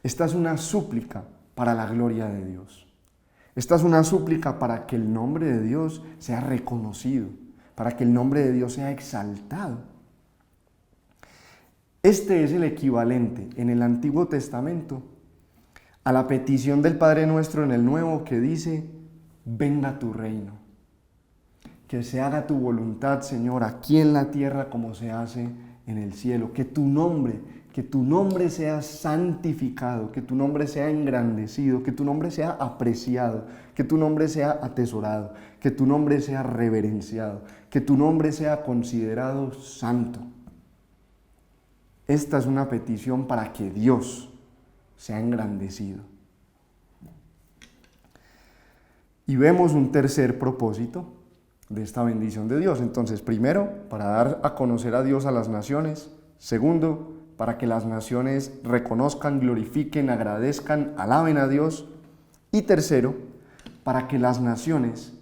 Esta es una súplica para la gloria de Dios. Esta es una súplica para que el nombre de Dios sea reconocido, para que el nombre de Dios sea exaltado. Este es el equivalente en el Antiguo Testamento a la petición del Padre Nuestro en el Nuevo, que dice: venga tu reino, que se haga tu voluntad, Señor, aquí en la tierra como se hace en el cielo. Que tu nombre sea santificado, que tu nombre sea engrandecido, que tu nombre sea apreciado, que tu nombre sea atesorado, que tu nombre sea reverenciado, que tu nombre sea considerado santo. Esta es una petición para que Dios sea engrandecido. Y vemos un tercer propósito de esta bendición de Dios. Entonces, primero, para dar a conocer a Dios a las naciones. Segundo, para que las naciones reconozcan, glorifiquen, agradezcan, alaben a Dios. Y tercero, para que las naciones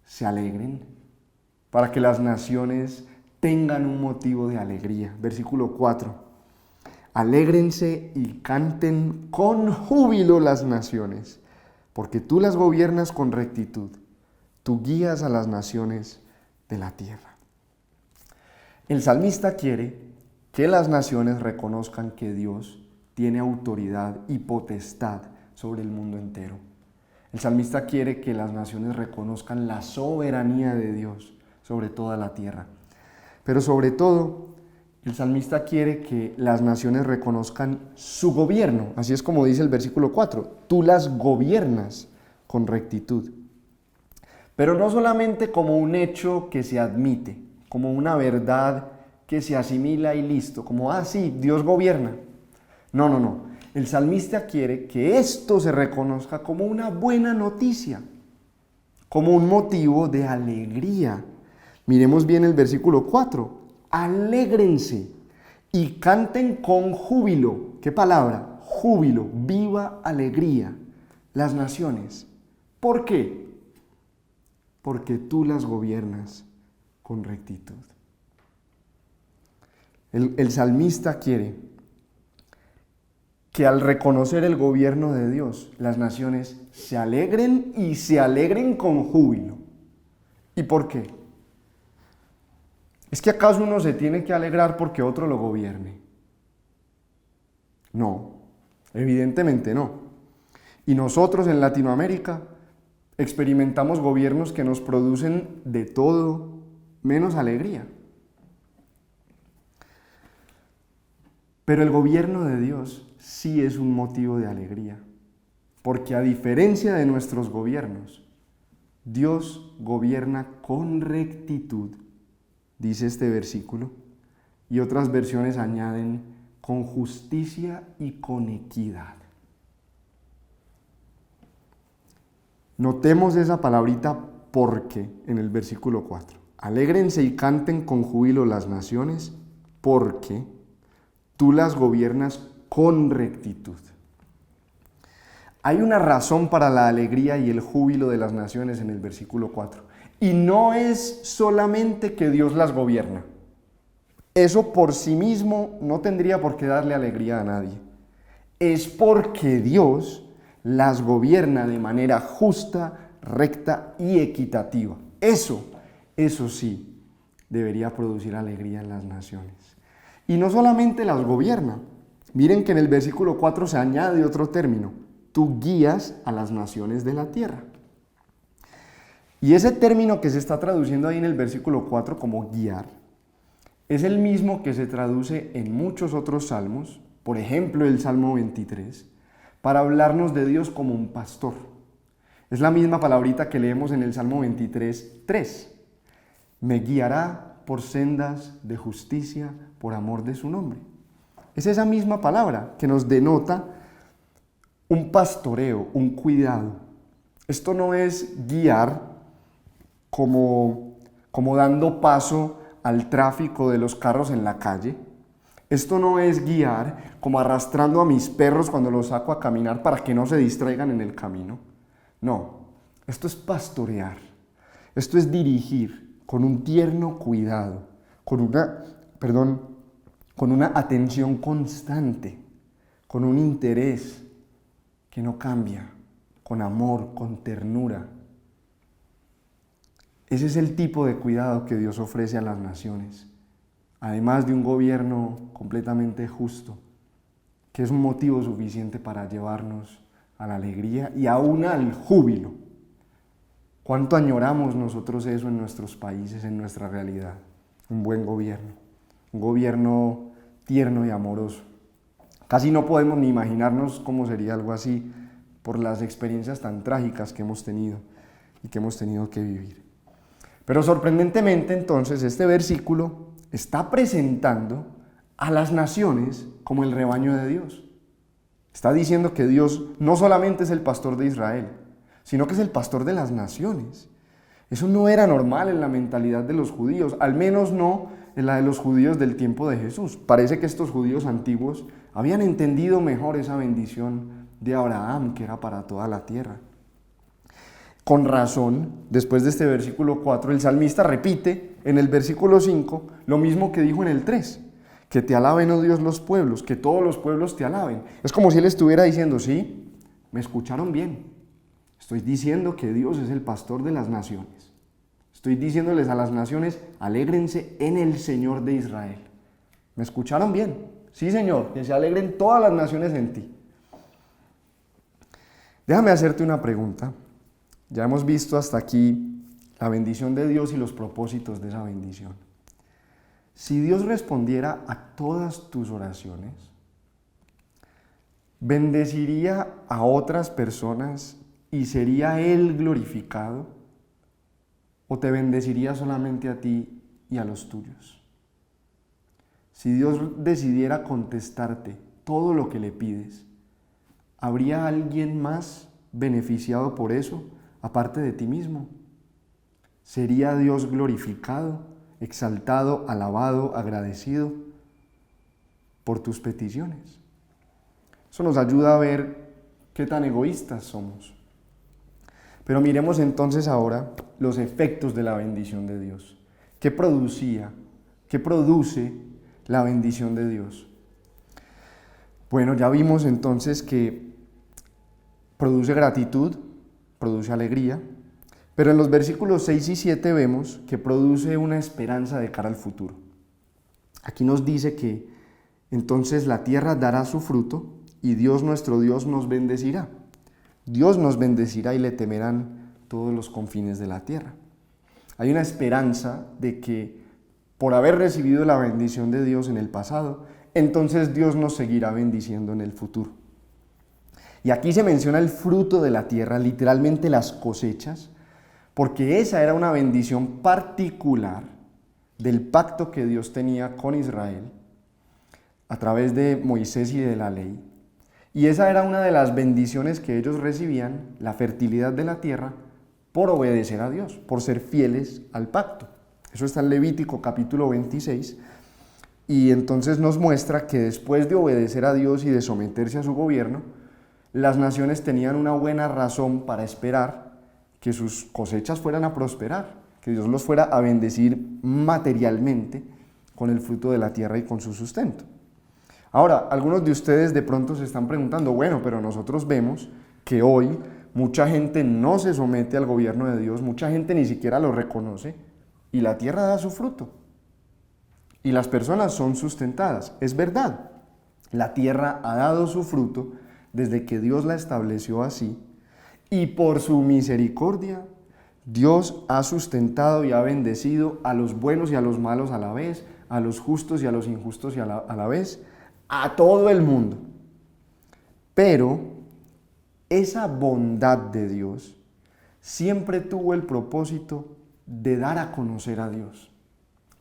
se alegren, para que las naciones tengan un motivo de alegría. Versículo 4. Alégrense y canten con júbilo las naciones, porque tú las gobiernas con rectitud, tú guías a las naciones de la tierra. El salmista quiere que las naciones reconozcan que Dios tiene autoridad y potestad sobre el mundo entero. El salmista quiere que las naciones reconozcan la soberanía de Dios sobre toda la tierra. Pero sobre todo, el salmista quiere que las naciones reconozcan su gobierno. Así es como dice el versículo 4. Tú las gobiernas con rectitud. Pero no solamente como un hecho que se admite, como una verdad que se asimila y listo, como, sí, Dios gobierna. No. El salmista quiere que esto se reconozca como una buena noticia, como un motivo de alegría. Miremos bien el versículo 4. Alégrense y canten con júbilo. ¿Qué palabra? Júbilo, viva alegría. Las naciones. ¿Por qué? Porque tú las gobiernas con rectitud. El salmista quiere que al reconocer el gobierno de Dios, las naciones se alegren y se alegren con júbilo. ¿Y por qué? ¿Es que acaso uno se tiene que alegrar porque otro lo gobierne? No, evidentemente no. Y nosotros en Latinoamérica experimentamos gobiernos que nos producen de todo menos alegría. Pero el gobierno de Dios sí es un motivo de alegría, porque a diferencia de nuestros gobiernos, Dios gobierna con rectitud, dice este versículo, y otras versiones añaden con justicia y con equidad. Notemos esa palabrita porque en el versículo 4. Alégrense y canten con júbilo las naciones, porque tú las gobiernas con rectitud. Hay una razón para la alegría y el júbilo de las naciones en el versículo 4. Y no es solamente que Dios las gobierna. Eso por sí mismo no tendría por qué darle alegría a nadie. Es porque Dios las gobierna de manera justa, recta y equitativa. Eso sí debería producir alegría en las naciones. Y no solamente las gobierna. Miren que en el versículo 4 se añade otro término. Tú guías a las naciones de la tierra. Y ese término que se está traduciendo ahí en el versículo 4 como guiar, es el mismo que se traduce en muchos otros salmos, por ejemplo el Salmo 23, para hablarnos de Dios como un pastor. Es la misma palabrita que leemos en el Salmo 23, 3. Me guiará por sendas de justicia por amor de su nombre. Es esa misma palabra que nos denota un pastoreo, un cuidado. Esto no es guiar como dando paso al tráfico de los carros en la calle. Esto no es guiar como arrastrando a mis perros cuando los saco a caminar para que no se distraigan en el camino. No, esto es pastorear. Esto es dirigir con un tierno cuidado, con una atención constante, con un interés que no cambia, con amor, con ternura. Ese es el tipo de cuidado que Dios ofrece a las naciones, además de un gobierno completamente justo, que es un motivo suficiente para llevarnos a la alegría y aún al júbilo. ¿Cuánto añoramos nosotros eso en nuestros países, en nuestra realidad? Un buen gobierno, un gobierno tierno y amoroso. Casi no podemos ni imaginarnos cómo sería algo así por las experiencias tan trágicas que hemos tenido y que hemos tenido que vivir. Pero sorprendentemente entonces este versículo está presentando a las naciones como el rebaño de Dios. Está diciendo que Dios no solamente es el pastor de Israel, sino que es el pastor de las naciones. Eso no era normal en la mentalidad de los judíos, al menos no en la de los judíos del tiempo de Jesús. Parece que estos judíos antiguos habían entendido mejor esa bendición de Abraham, que era para toda la tierra. Con razón, después de este versículo 4, el salmista repite en el versículo 5 lo mismo que dijo en el 3, que te alaben, oh Dios, los pueblos, que todos los pueblos te alaben. Es como si él estuviera diciendo, sí, me escucharon bien. Estoy diciendo que Dios es el pastor de las naciones. Estoy diciéndoles a las naciones, alégrense en el Señor de Israel. ¿Me escucharon bien? Sí, Señor, que se alegren todas las naciones en ti. Déjame hacerte una pregunta. Ya hemos visto hasta aquí la bendición de Dios y los propósitos de esa bendición. Si Dios respondiera a todas tus oraciones, ¿bendeciría a otras personas y sería Él glorificado? ¿O te bendeciría solamente a ti y a los tuyos? Si Dios decidiera contestarte todo lo que le pides, ¿habría alguien más beneficiado por eso, aparte de ti mismo? ¿Sería Dios glorificado, exaltado, alabado, agradecido por tus peticiones? Eso nos ayuda a ver qué tan egoístas somos. Pero miremos entonces ahora los efectos de la bendición de Dios. ¿Qué produce la bendición de Dios? Bueno, ya vimos entonces que produce gratitud, produce alegría, pero en los versículos 6 y 7 vemos que produce una esperanza de cara al futuro. Aquí nos dice que entonces la tierra dará su fruto y Dios nuestro Dios nos bendecirá. Dios nos bendecirá y le temerán todos los confines de la tierra. Hay una esperanza de que por haber recibido la bendición de Dios en el pasado, entonces Dios nos seguirá bendiciendo en el futuro. Y aquí se menciona el fruto de la tierra, literalmente las cosechas, porque esa era una bendición particular del pacto que Dios tenía con Israel a través de Moisés y de la ley. Y esa era una de las bendiciones que ellos recibían, la fertilidad de la tierra, por obedecer a Dios, por ser fieles al pacto. Eso está en Levítico capítulo 26, y entonces nos muestra que después de obedecer a Dios y de someterse a su gobierno, las naciones tenían una buena razón para esperar que sus cosechas fueran a prosperar, que Dios los fuera a bendecir materialmente con el fruto de la tierra y con su sustento. Ahora, algunos de ustedes de pronto se están preguntando, bueno, pero nosotros vemos que hoy mucha gente no se somete al gobierno de Dios, mucha gente ni siquiera lo reconoce, y la tierra da su fruto. Y las personas son sustentadas. Es verdad, la tierra ha dado su fruto desde que Dios la estableció así, y por su misericordia, Dios ha sustentado y ha bendecido a los buenos y a los malos a la vez, a los justos y a los injustos y a la vez, a todo el mundo. Pero esa bondad de Dios siempre tuvo el propósito de dar a conocer a Dios.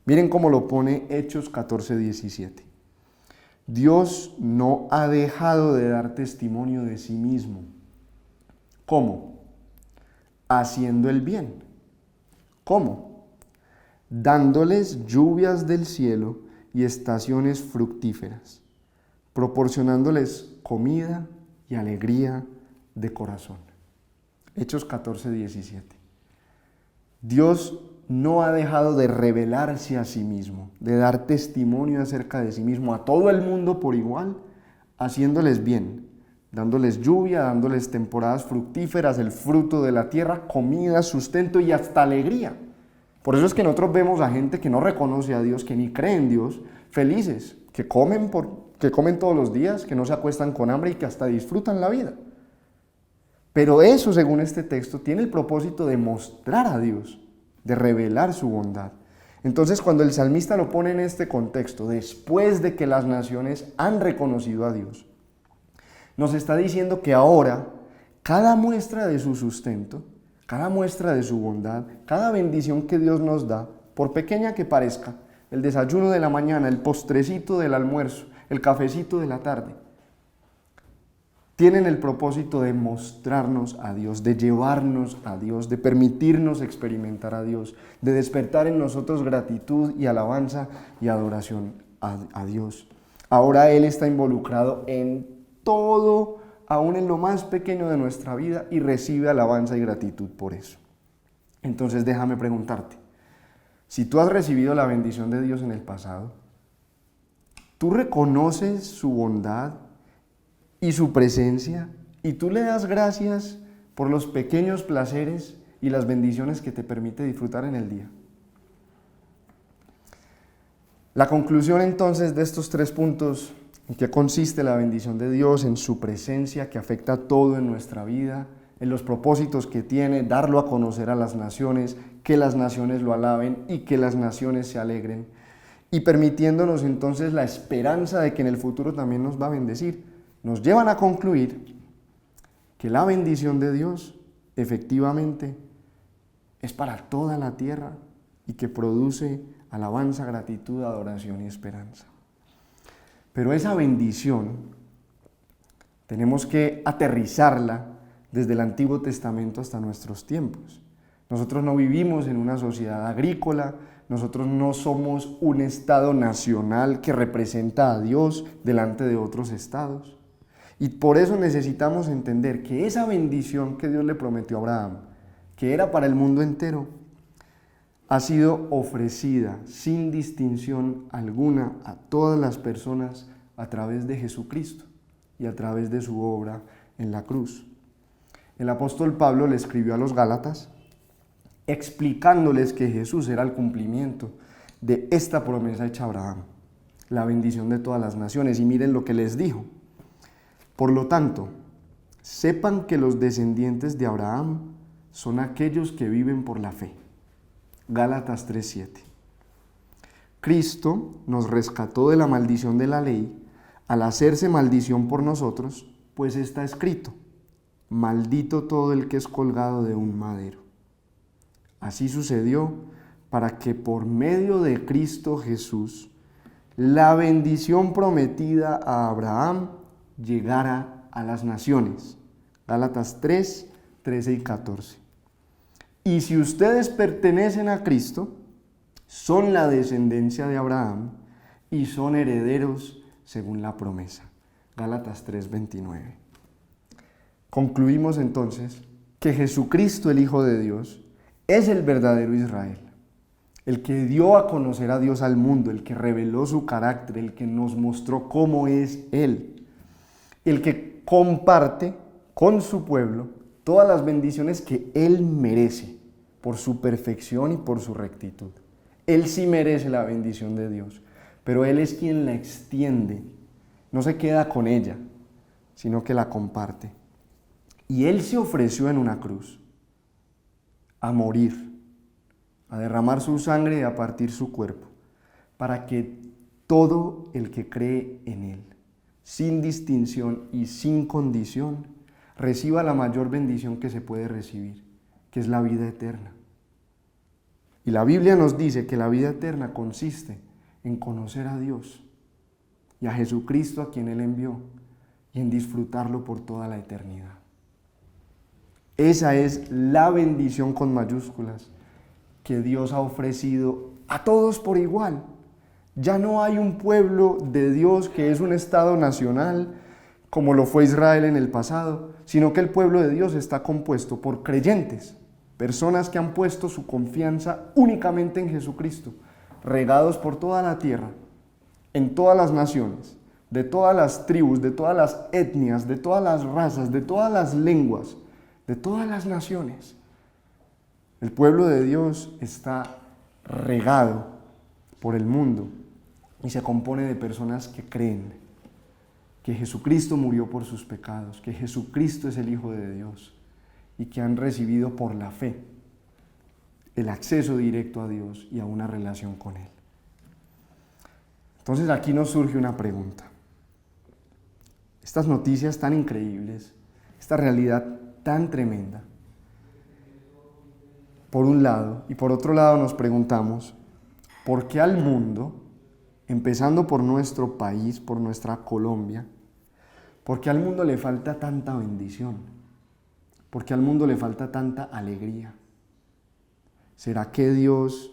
Miren cómo lo pone Hechos 14:17. Dios no ha dejado de dar testimonio de sí mismo. ¿Cómo? Haciendo el bien. ¿Cómo? Dándoles lluvias del cielo y estaciones fructíferas, proporcionándoles comida y alegría de corazón. Hechos 14:17. Dios no ha dejado de revelarse a sí mismo, de dar testimonio acerca de sí mismo a todo el mundo por igual, haciéndoles bien, dándoles lluvia, dándoles temporadas fructíferas, el fruto de la tierra, comida, sustento y hasta alegría. Por eso es que nosotros vemos a gente que no reconoce a Dios, que ni cree en Dios, felices, que comen todos los días, que no se acuestan con hambre y que hasta disfrutan la vida. Pero eso, según este texto, tiene el propósito de mostrar a Dios, de revelar su bondad. Entonces, cuando el salmista lo pone en este contexto, después de que las naciones han reconocido a Dios, nos está diciendo que ahora cada muestra de su sustento, cada muestra de su bondad, cada bendición que Dios nos da, por pequeña que parezca, el desayuno de la mañana, el postrecito del almuerzo, el cafecito de la tarde, tienen el propósito de mostrarnos a Dios, de llevarnos a Dios, de permitirnos experimentar a Dios, de despertar en nosotros gratitud y alabanza y adoración a Dios. Ahora Él está involucrado en todo, aún en lo más pequeño de nuestra vida, y recibe alabanza y gratitud por eso. Entonces déjame preguntarte, si tú has recibido la bendición de Dios en el pasado, ¿tú reconoces su bondad y su presencia, y tú le das gracias por los pequeños placeres y las bendiciones que te permite disfrutar en el día? La conclusión entonces de estos 3 puntos: ¿en qué consiste la bendición de Dios? En su presencia que afecta todo en nuestra vida, en los propósitos que tiene, darlo a conocer a las naciones, que las naciones lo alaben y que las naciones se alegren, y permitiéndonos entonces la esperanza de que en el futuro también nos va a bendecir. Nos llevan a concluir que la bendición de Dios efectivamente es para toda la tierra y que produce alabanza, gratitud, adoración y esperanza. Pero esa bendición tenemos que aterrizarla desde el Antiguo Testamento hasta nuestros tiempos. Nosotros no vivimos en una sociedad agrícola, nosotros no somos un estado nacional que representa a Dios delante de otros estados. Y por eso necesitamos entender que esa bendición que Dios le prometió a Abraham, que era para el mundo entero, ha sido ofrecida sin distinción alguna a todas las personas a través de Jesucristo y a través de su obra en la cruz. El apóstol Pablo le escribió a los Gálatas explicándoles que Jesús era el cumplimiento de esta promesa hecha a Abraham, la bendición de todas las naciones. Y miren lo que les dijo: por lo tanto, sepan que los descendientes de Abraham son aquellos que viven por la fe. Gálatas 3:7. Cristo nos rescató de la maldición de la ley al hacerse maldición por nosotros, pues está escrito: maldito todo el que es colgado de un madero. Así sucedió para que por medio de Cristo Jesús la bendición prometida a Abraham llegara a las naciones. Gálatas 3, 13 y 14. Y si ustedes pertenecen a Cristo, son la descendencia de Abraham y son herederos según la promesa. Gálatas 3, 29. Concluimos entonces que Jesucristo, el Hijo de Dios, es el verdadero Israel, el que dio a conocer a Dios al mundo, el que reveló su carácter, el que nos mostró cómo es Él, el que comparte con su pueblo todas las bendiciones que Él merece por su perfección y por su rectitud. Él sí merece la bendición de Dios, pero Él es quien la extiende, no se queda con ella, sino que la comparte. Y Él se ofreció en una cruz a morir, a derramar su sangre y a partir su cuerpo, para que todo el que cree en Él, sin distinción y sin condición, reciba la mayor bendición que se puede recibir, que es la vida eterna. Y la Biblia nos dice que la vida eterna consiste en conocer a Dios y a Jesucristo a quien Él envió y en disfrutarlo por toda la eternidad. Esa es la bendición con mayúsculas que Dios ha ofrecido a todos por igual. Ya no hay un pueblo de Dios que es un estado nacional como lo fue Israel en el pasado, sino que el pueblo de Dios está compuesto por creyentes, personas que han puesto su confianza únicamente en Jesucristo, regados por toda la tierra, en todas las naciones, de todas las tribus, de todas las etnias, de todas las razas, de todas las lenguas, de todas las naciones. El pueblo de Dios está regado por el mundo y se compone de personas que creen que Jesucristo murió por sus pecados, que Jesucristo es el Hijo de Dios y que han recibido por la fe el acceso directo a Dios y a una relación con Él. Entonces aquí nos surge una pregunta. Estas noticias tan increíbles, esta realidad tan tremenda, por un lado, y por otro lado nos preguntamos, ¿por qué al mundo, empezando por nuestro país, por nuestra Colombia, por qué al mundo le falta tanta bendición? ¿Por qué al mundo le falta tanta alegría? ¿Será que Dios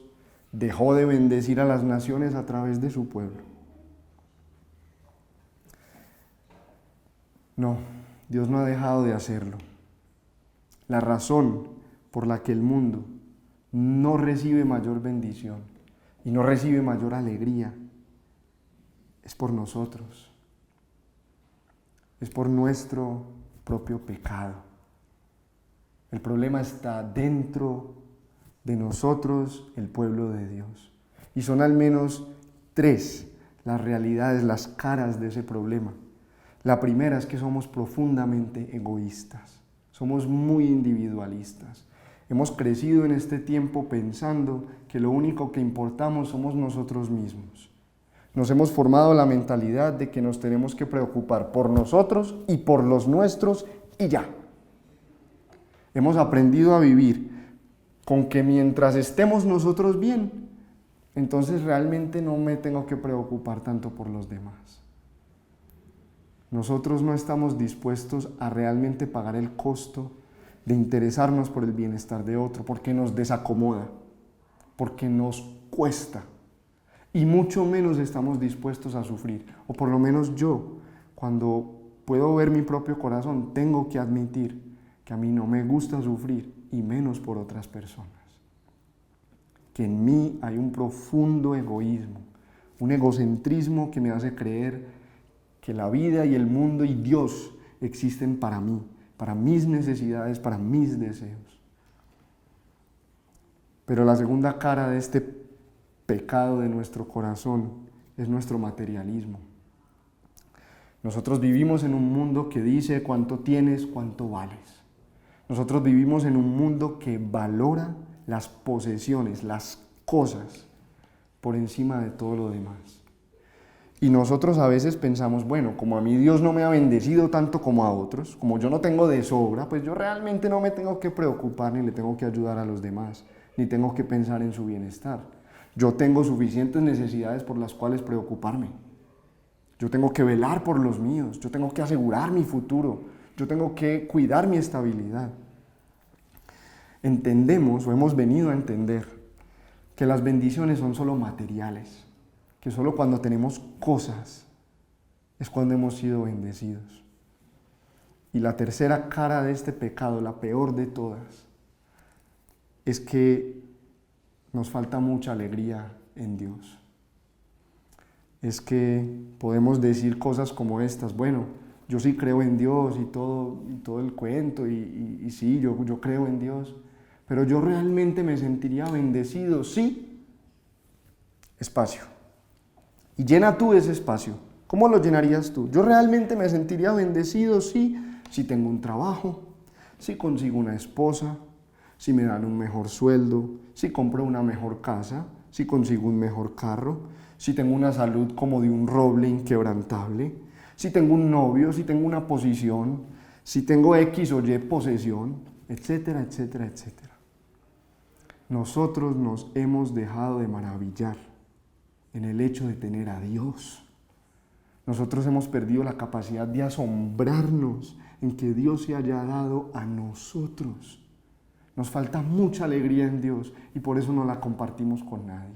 dejó de bendecir a las naciones a través de su pueblo? No, Dios no ha dejado de hacerlo. La razón por la que el mundo no recibe mayor bendición y no recibe mayor alegría es por nosotros, es por nuestro propio pecado. El problema está dentro de nosotros, el pueblo de Dios. Y son al menos tres las realidades, las caras de ese problema. La primera es que somos profundamente egoístas, somos muy individualistas. Hemos crecido en este tiempo pensando que lo único que importamos somos nosotros mismos. Nos hemos formado la mentalidad de que nos tenemos que preocupar por nosotros y por los nuestros y ya. Hemos aprendido a vivir con que mientras estemos nosotros bien, entonces realmente no me tengo que preocupar tanto por los demás. Nosotros no estamos dispuestos a realmente pagar el costo de interesarnos por el bienestar de otro, porque nos desacomoda, porque nos cuesta, y mucho menos estamos dispuestos a sufrir, o por lo menos yo, cuando puedo ver mi propio corazón, tengo que admitir que a mí no me gusta sufrir, y menos por otras personas. que en mí hay un profundo egoísmo, un egocentrismo que me hace creer que la vida y el mundo y Dios existen para mí, para mis necesidades, para mis deseos. Pero la segunda cara de este pecado de nuestro corazón es nuestro materialismo. Nosotros vivimos en un mundo que dice cuánto tienes, cuánto vales. Nosotros vivimos en un mundo que valora las posesiones, las cosas, por encima de todo lo demás. Y nosotros a veces pensamos, bueno, como a mí Dios no me ha bendecido tanto como a otros, como yo no tengo de sobra, pues yo realmente no me tengo que preocupar ni le tengo que ayudar a los demás, ni tengo que pensar en su bienestar. Yo tengo suficientes necesidades por las cuales preocuparme. Yo tengo que velar por los míos, yo tengo que asegurar mi futuro, yo tengo que cuidar mi estabilidad. Entendemos o hemos venido a entender que las bendiciones son solo materiales, que solo cuando tenemos cosas es cuando hemos sido bendecidos. Y la tercera cara de este pecado, la peor de todas, es que nos falta mucha alegría en Dios. Es que podemos decir cosas como estas, bueno, yo sí creo en Dios y todo el cuento, y sí, yo creo en Dios, pero yo realmente me sentiría bendecido, sí, espacio. Y llena tú ese espacio. ¿Cómo lo llenarías tú? Yo realmente me sentiría bendecido, sí, si tengo un trabajo, si consigo una esposa, si me dan un mejor sueldo, si compro una mejor casa, si consigo un mejor carro, si tengo una salud como de un roble inquebrantable, si tengo un novio, si tengo una posición, si tengo X o Y posesión, etcétera, etcétera, etcétera. Nosotros nos hemos dejado de maravillar en el hecho de tener a Dios. Nosotros hemos perdido la capacidad de asombrarnos en que Dios se haya dado a nosotros. Nos falta mucha alegría en Dios y por eso no la compartimos con nadie.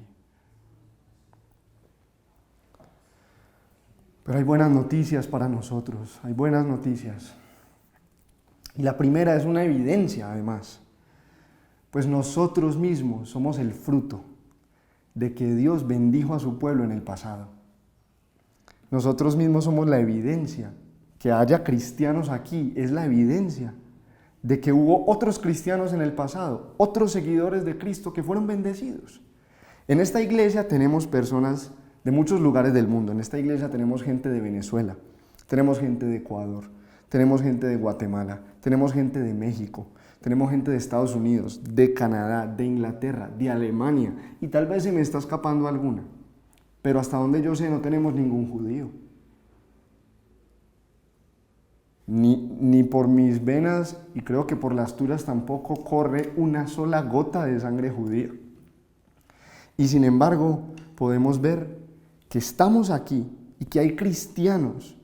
Pero hay buenas noticias para nosotros, hay buenas noticias. Y la primera es una evidencia, además, pues nosotros mismos somos el fruto de que Dios bendijo a su pueblo en el pasado. Nosotros mismos somos la evidencia. Que haya cristianos aquí es la evidencia de que hubo otros cristianos en el pasado, otros seguidores de Cristo que fueron bendecidos. En esta iglesia tenemos personas de muchos lugares del mundo. En esta iglesia tenemos gente de Venezuela, tenemos gente de Ecuador, tenemos gente de Guatemala, tenemos gente de México, tenemos gente de Estados Unidos, de Canadá, de Inglaterra, de Alemania, y tal vez se me está escapando alguna, pero hasta donde yo sé no tenemos ningún judío. Ni por mis venas, y creo que por las tuyas tampoco, corre una sola gota de sangre judía. Y sin embargo, podemos ver que estamos aquí y que hay cristianos,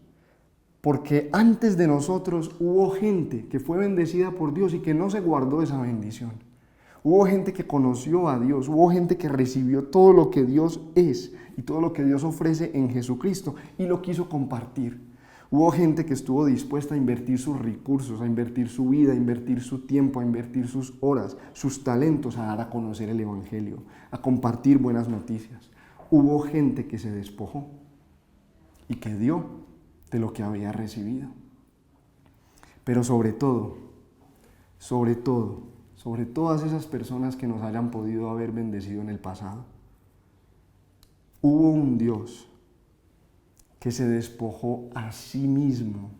porque antes de nosotros hubo gente que fue bendecida por Dios y que no se guardó esa bendición. Hubo gente que conoció a Dios, hubo gente que recibió todo lo que Dios es y todo lo que Dios ofrece en Jesucristo y lo quiso compartir. Hubo gente que estuvo dispuesta a invertir sus recursos, a invertir su vida, a invertir su tiempo, a invertir sus horas, sus talentos, a dar a conocer el Evangelio, a compartir buenas noticias. Hubo gente que se despojó y que dio de lo que había recibido. Pero sobre todas esas personas que nos hayan podido haber bendecido en el pasado, hubo un Dios que se despojó a sí mismo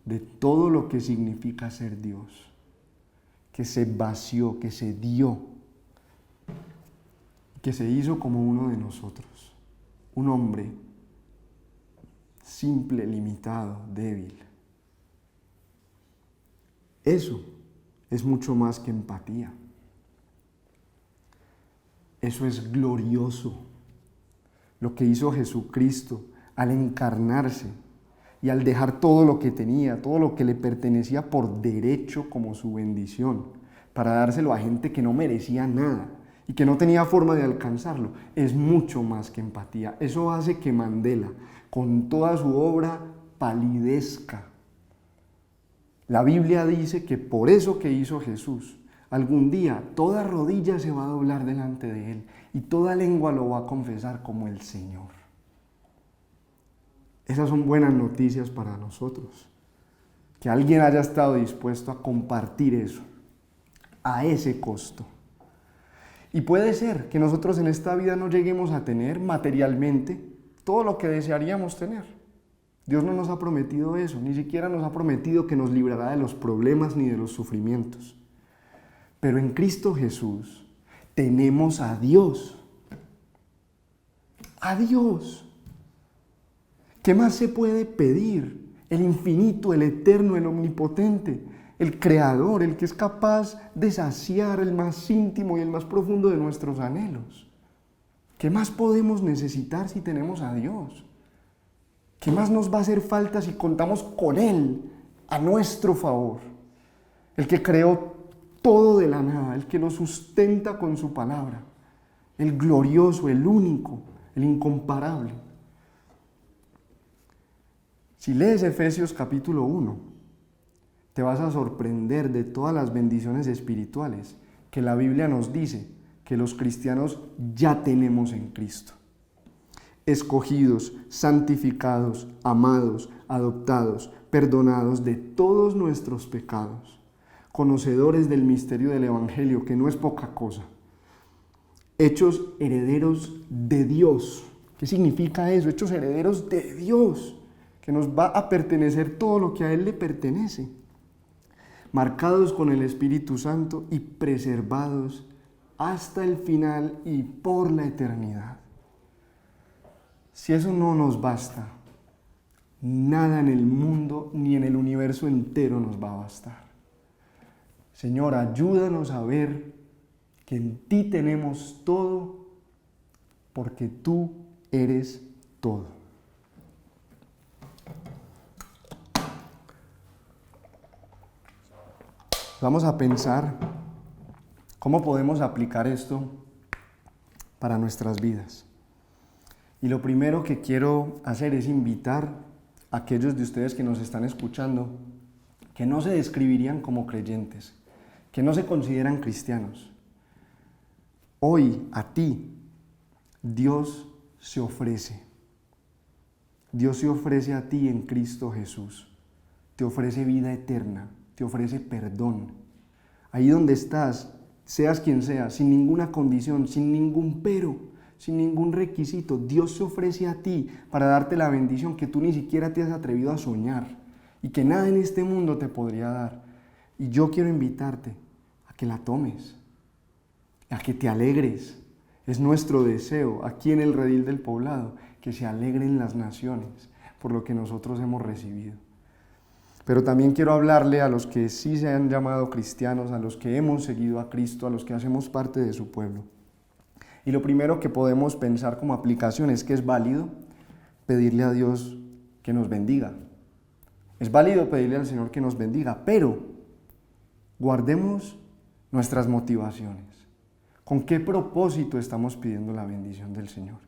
de todo lo que significa ser Dios, que se vació, que se dio, que se hizo como uno de nosotros, un hombre simple, limitado, débil. Eso es mucho más que empatía. Eso es glorioso. Lo que hizo Jesucristo al encarnarse y al dejar todo lo que tenía, todo lo que le pertenecía por derecho como su bendición, para dárselo a gente que no merecía nada y que no tenía forma de alcanzarlo, es mucho más que empatía. Eso hace que Mandela, con toda su obra, palidezca. La Biblia dice que por eso que hizo Jesús, algún día toda rodilla se va a doblar delante de Él y toda lengua lo va a confesar como el Señor. Esas son buenas noticias para nosotros. Que alguien haya estado dispuesto a compartir eso, a ese costo. Y puede ser que nosotros en esta vida no lleguemos a tener materialmente todo lo que desearíamos tener. Dios no nos ha prometido eso, ni siquiera nos ha prometido que nos librará de los problemas ni de los sufrimientos. Pero en Cristo Jesús tenemos a Dios. A Dios. ¿Qué más se puede pedir? El infinito, el eterno, el omnipotente, el creador, el que es capaz de saciar el más íntimo y el más profundo de nuestros anhelos. ¿Qué más podemos necesitar si tenemos a Dios? ¿Qué más nos va a hacer falta si contamos con Él a nuestro favor? El que creó todo de la nada, el que lo sustenta con su palabra, el glorioso, el único, el incomparable. Si lees Efesios capítulo 1, te vas a sorprender de todas las bendiciones espirituales que la Biblia nos dice que los cristianos ya tenemos en Cristo. Escogidos, santificados, amados, adoptados, perdonados de todos nuestros pecados, conocedores del misterio del Evangelio, que no es poca cosa, hechos herederos de Dios. ¿Qué significa eso? Hechos herederos de Dios, que nos va a pertenecer todo lo que a Él le pertenece, marcados con el Espíritu Santo y preservados hasta el final y por la eternidad. Si eso no nos basta, nada en el mundo ni en el universo entero nos va a bastar. Señor, ayúdanos a ver que en ti tenemos todo, porque tú eres todo. Vamos a pensar cómo podemos aplicar esto para nuestras vidas. Y lo primero que quiero hacer es invitar a aquellos de ustedes que nos están escuchando, que no se describirían como creyentes, que no se consideran cristianos. Hoy a ti Dios se ofrece. Dios se ofrece a ti en Cristo Jesús. Te ofrece vida eterna, te ofrece perdón. Ahí donde estás, seas quien seas, sin ninguna condición, sin ningún pero, sin ningún requisito, Dios se ofrece a ti para darte la bendición que tú ni siquiera te has atrevido a soñar y que nada en este mundo te podría dar. Y yo quiero invitarte a que la tomes, a que te alegres. Es nuestro deseo aquí en el redil del poblado que se alegren las naciones por lo que nosotros hemos recibido. Pero también quiero hablarle a los que sí se han llamado cristianos, a los que hemos seguido a Cristo, a los que hacemos parte de su pueblo. Y lo primero que podemos pensar como aplicación es que es válido pedirle a Dios que nos bendiga. Es válido pedirle al Señor que nos bendiga, pero guardemos nuestras motivaciones. ¿Con qué propósito estamos pidiendo la bendición del Señor?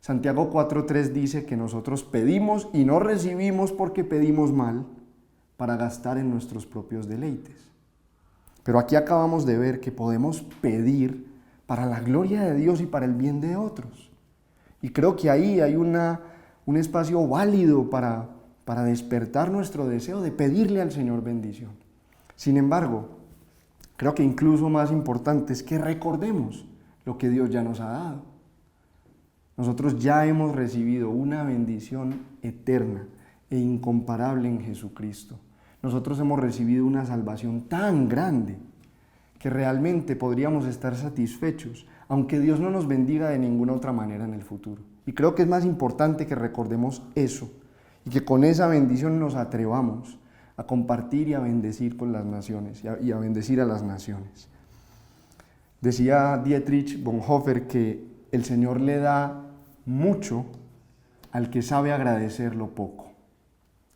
Santiago 4:3 dice que nosotros pedimos y no recibimos porque pedimos mal para gastar en nuestros propios deleites. Pero aquí acabamos de ver que podemos pedir para la gloria de Dios y para el bien de otros. Y creo que ahí hay un espacio válido para despertar nuestro deseo de pedirle al Señor bendición. Sin embargo, creo que incluso más importante es que recordemos lo que Dios ya nos ha dado. Nosotros ya hemos recibido una bendición eterna e incomparable en Jesucristo. Nosotros hemos recibido una salvación tan grande que realmente podríamos estar satisfechos, aunque Dios no nos bendiga de ninguna otra manera en el futuro. Y creo que es más importante que recordemos eso y que con esa bendición nos atrevamos a compartir y a bendecir con las naciones y a bendecir a las naciones. Decía Dietrich Bonhoeffer que el Señor le da mucho al que sabe agradecer lo poco.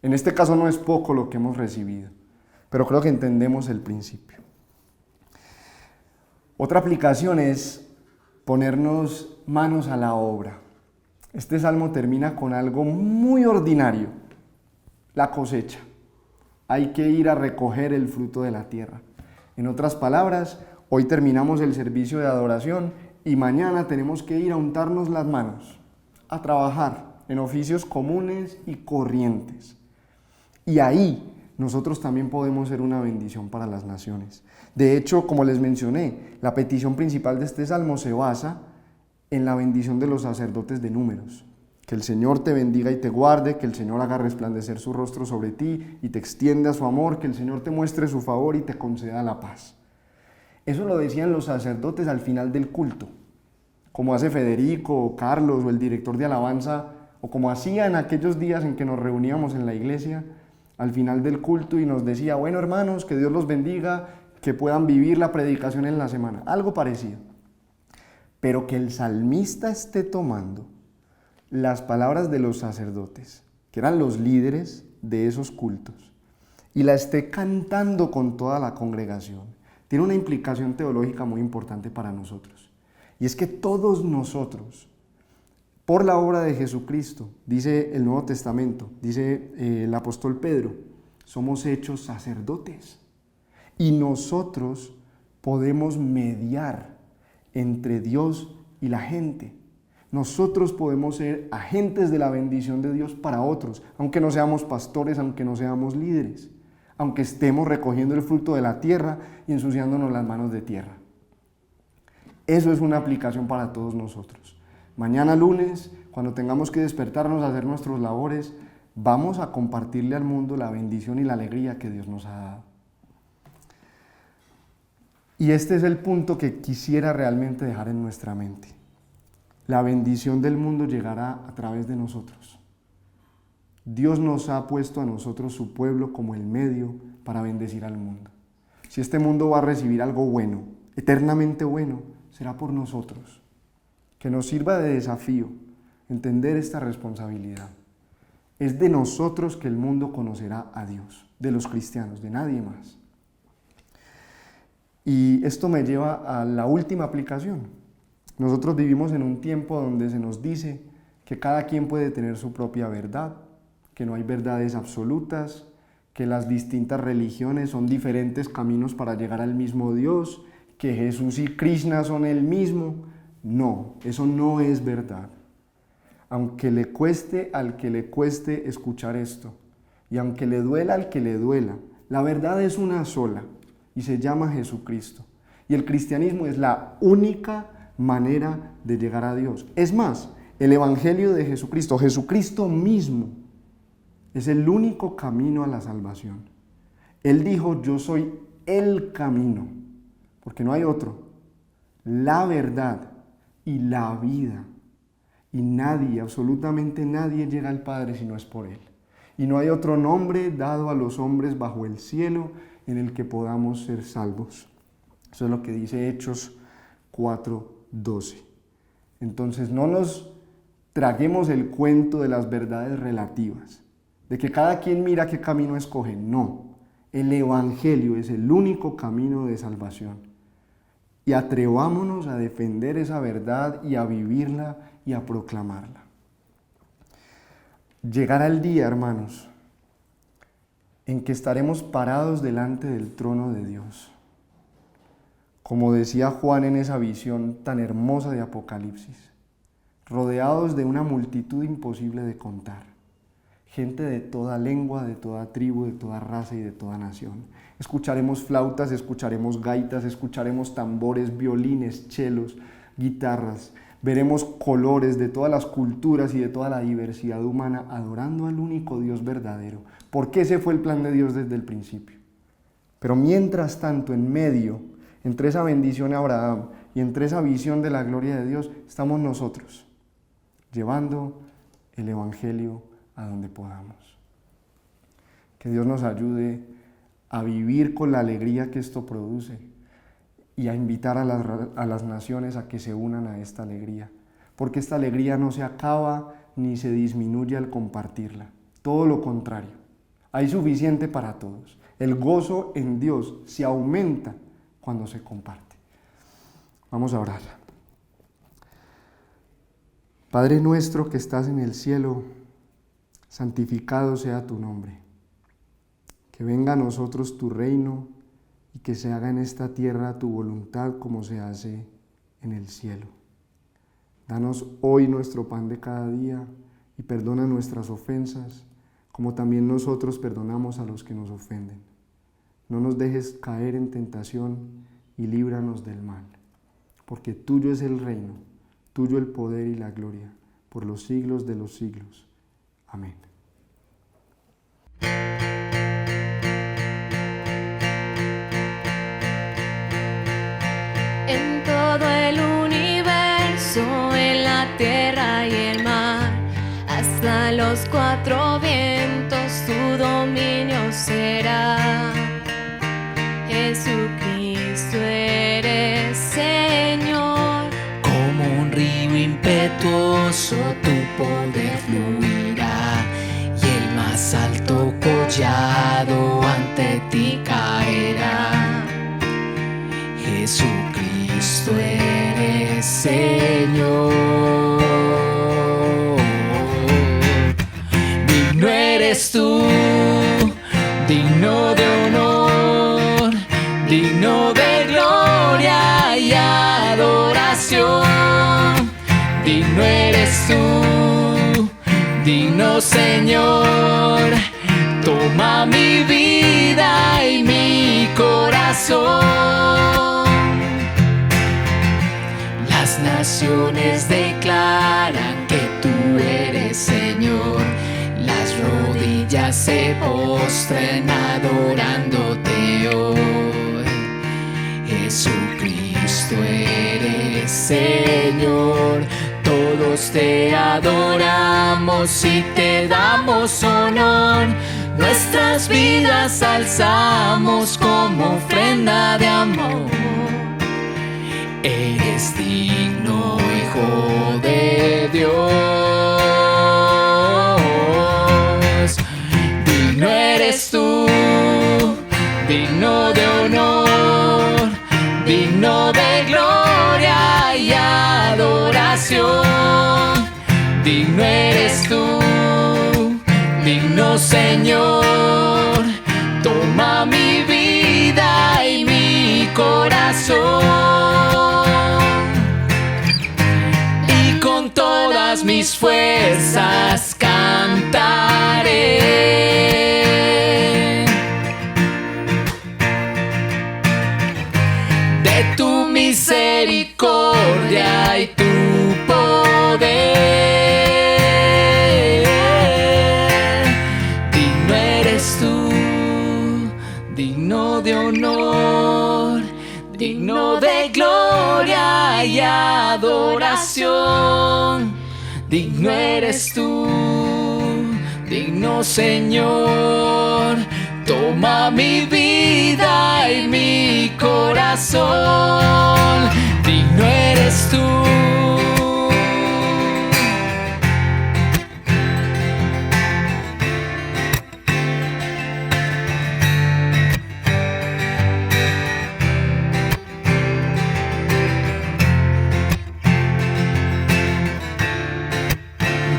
En este caso no es poco lo que hemos recibido, pero creo que entendemos el principio. Otra aplicación es ponernos manos a la obra. Este salmo termina con algo muy ordinario, la cosecha. Hay que ir a recoger el fruto de la tierra. En otras palabras, hoy terminamos el servicio de adoración y mañana tenemos que ir a untarnos las manos, a trabajar en oficios comunes y corrientes. Y ahí nosotros también podemos ser una bendición para las naciones. De hecho, como les mencioné, la petición principal de este salmo se basa en la bendición de los sacerdotes de Números. Que el Señor te bendiga y te guarde, que el Señor haga resplandecer su rostro sobre ti y te extienda su amor, que el Señor te muestre su favor y te conceda la paz. Eso lo decían los sacerdotes al final del culto, como hace Federico o Carlos o el director de alabanza, o como hacía en aquellos días en que nos reuníamos en la iglesia, al final del culto y nos decía, bueno hermanos, que Dios los bendiga, que puedan vivir la predicación en la semana, algo parecido. Pero que el salmista esté tomando las palabras de los sacerdotes, que eran los líderes de esos cultos, y la esté cantando con toda la congregación, tiene una implicación teológica muy importante para nosotros. Y es que todos nosotros, por la obra de Jesucristo, dice el Nuevo Testamento, dice el apóstol Pedro, somos hechos sacerdotes. Y nosotros podemos mediar entre Dios y la gente. Nosotros podemos ser agentes de la bendición de Dios para otros, aunque no seamos pastores, aunque no seamos líderes, aunque estemos recogiendo el fruto de la tierra y ensuciándonos las manos de tierra. Eso es una aplicación para todos nosotros. Mañana lunes, cuando tengamos que despertarnos a hacer nuestros labores, vamos a compartirle al mundo la bendición y la alegría que Dios nos ha dado. Y este es el punto que quisiera realmente dejar en nuestra mente. La bendición del mundo llegará a través de nosotros. Dios nos ha puesto a nosotros, su pueblo, como el medio para bendecir al mundo. Si este mundo va a recibir algo bueno, eternamente bueno, será por nosotros. Que nos sirva de desafío entender esta responsabilidad. Es de nosotros que el mundo conocerá a Dios, de los cristianos, de nadie más. Y esto me lleva a la última aplicación. Nosotros vivimos en un tiempo donde se nos dice que cada quien puede tener su propia verdad, que no hay verdades absolutas, que las distintas religiones son diferentes caminos para llegar al mismo Dios, que Jesús y Krishna son el mismo. No, eso no es verdad. Aunque le cueste al que le cueste escuchar esto, y aunque le duela al que le duela, la verdad es una sola y se llama Jesucristo. Y el cristianismo es la única manera de llegar a Dios. Es más, el evangelio de Jesucristo, Jesucristo mismo, es el único camino a la salvación. Él dijo, yo soy el camino, porque no hay otro, la verdad y la vida. Y nadie, absolutamente nadie llega al Padre si no es por Él. Y no hay otro nombre dado a los hombres bajo el cielo en el que podamos ser salvos. Eso es lo que dice Hechos 4:12. Entonces no nos traguemos el cuento de las verdades relativas, de que cada quien mira qué camino escoge. No, el Evangelio es el único camino de salvación. Y atrevámonos a defender esa verdad y a vivirla y a proclamarla. Llegará el día, hermanos, en que estaremos parados delante del trono de Dios. Como decía Juan en esa visión tan hermosa de Apocalipsis, rodeados de una multitud imposible de contar. Gente de toda lengua, de toda tribu, de toda raza y de toda nación. Escucharemos flautas, escucharemos gaitas, escucharemos tambores, violines, chelos, guitarras. Veremos colores de todas las culturas y de toda la diversidad humana adorando al único Dios verdadero. Porque ese fue el plan de Dios desde el principio. Pero mientras tanto, en medio, entre esa bendición de Abraham y entre esa visión de la gloria de Dios, estamos nosotros, llevando el Evangelio a donde podamos. Que Dios nos ayude a vivir con la alegría que esto produce y a invitar a las naciones a que se unan a esta alegría, porque esta alegría no se acaba ni se disminuye al compartirla, todo lo contrario, hay suficiente para todos. El gozo en Dios se aumenta cuando se comparte. Vamos a orar. Padre nuestro que estás en el cielo, santificado sea tu nombre. Que venga a nosotros tu reino y que se haga en esta tierra tu voluntad como se hace en el cielo. Danos hoy nuestro pan de cada día y perdona nuestras ofensas, como también nosotros perdonamos a los que nos ofenden. No nos dejes caer en tentación y líbranos del mal, porque tuyo es el reino, tuyo el poder y la gloria, por los siglos de los siglos. Amén. En todo el universo, en la tierra y el mar, hasta los cuatro vientos tu dominio será. Jesucristo eres Señor. Como un río impetuoso tu poder fluirá, y el más alto collado ante ti caerá. Jesucristo eres Señor. Digno eres tú, digno de honor, digno de gloria y adoración. Digno eres tú, digno Señor. Toma mi vida y mi corazón. Las naciones declaran que tú eres Señor. Las rodillas se postran adorándote hoy. Jesucristo eres Señor. Todos te adoramos y te damos honor. Nuestras vidas alzamos como ofrenda de amor. Eres digno, Hijo de Dios. Digno eres tú, digno de honor, digno de gloria y adoración. Digno eres tú, digno Señor. Toma mi vida y mi corazón. Y con todas mis fuerzas cantaré de tu misericordia y tu poder. Digno eres tú, digno de honor, digno de gloria y adoración. Digno eres tú, digno Señor. Toma mi vida y mi corazón. Digno eres tú.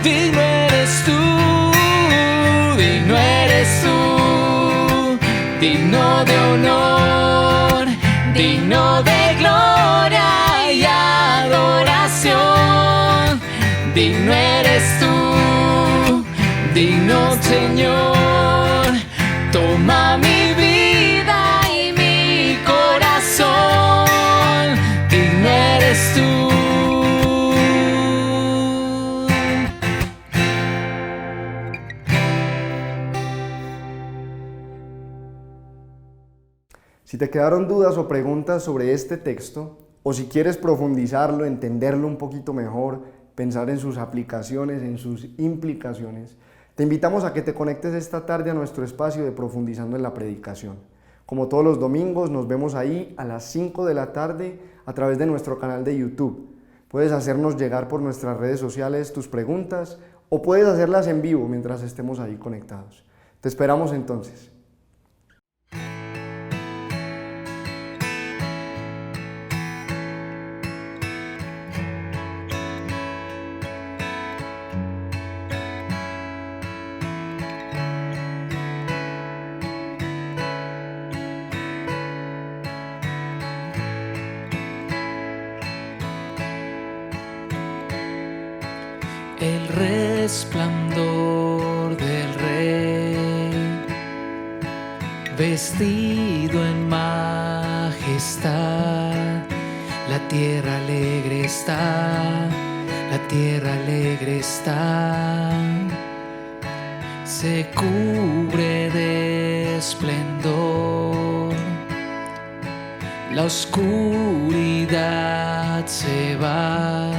Digno eres tú, digno eres tú, digno de honor, digno de gloria y adoración. Digno eres tú, digno Señor. Toma mi vida y mi corazón. Digno eres tú. Si te quedaron dudas o preguntas sobre este texto, o si quieres profundizarlo, entenderlo un poquito mejor, pensar en sus aplicaciones, en sus implicaciones, te invitamos a que te conectes esta tarde a nuestro espacio de Profundizando en la Predicación. Como todos los domingos, nos vemos ahí a las 5 de la tarde a través de nuestro canal de YouTube. Puedes hacernos llegar por nuestras redes sociales tus preguntas o puedes hacerlas en vivo mientras estemos ahí conectados. Te esperamos entonces. el resplandor del Rey, vestido en majestad. La tierra alegre está, la tierra alegre está, se cubre de esplendor. La oscuridad se va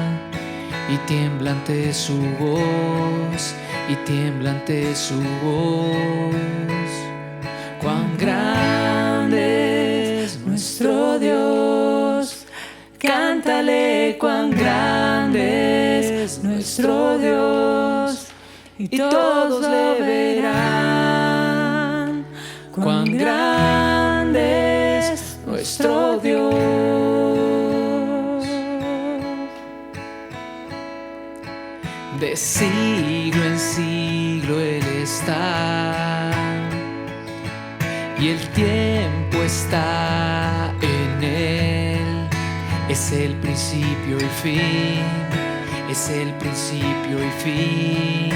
y tiembla ante su voz, y tiembla ante su voz. Cuán grande es nuestro Dios, cántale cuán grande es nuestro Dios, y todos le verán. Cuán grande es nuestro Dios. De siglo en siglo Él está, y el tiempo está en Él. Es el principio y fin, es el principio y fin.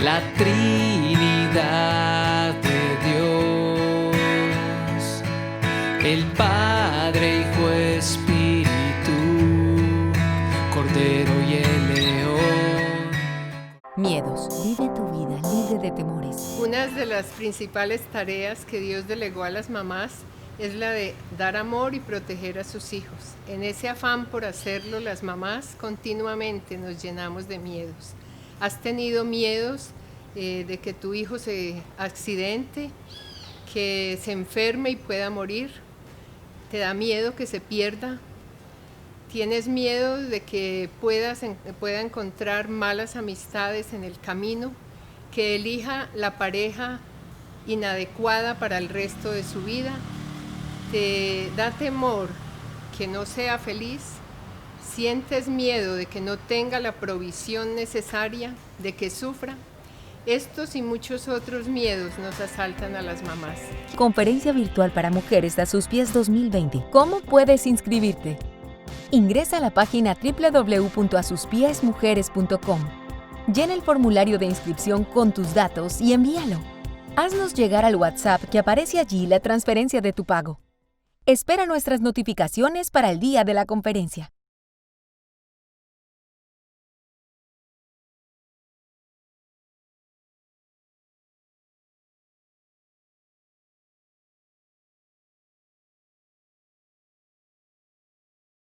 La Trinidad de Dios, el Padre, Hijo, Espíritu, Cordero y el León. Miedos. Vive tu vida libre de temores. Una de las principales tareas que Dios delegó a las mamás es la de dar amor y proteger a sus hijos. En ese afán por hacerlo, las mamás continuamente nos llenamos de miedos. ¿Has tenido miedos de que tu hijo se accidente, que se enferme y pueda morir? ¿Te da miedo que se pierda? ¿Tienes miedo de que pueda encontrar malas amistades en el camino? ¿Que elija la pareja inadecuada para el resto de su vida? ¿Te da temor que no sea feliz? ¿Sientes miedo de que no tenga la provisión necesaria, de que sufra? Estos y muchos otros miedos nos asaltan a las mamás. Conferencia virtual para mujeres A Sus Pies 2020. ¿Cómo puedes inscribirte? Ingresa a la página www.asuspiesmujeres.com. Llena el formulario de inscripción con tus datos y envíalo. Haznos llegar al WhatsApp que aparece allí la transferencia de tu pago. Espera nuestras notificaciones para el día de la conferencia.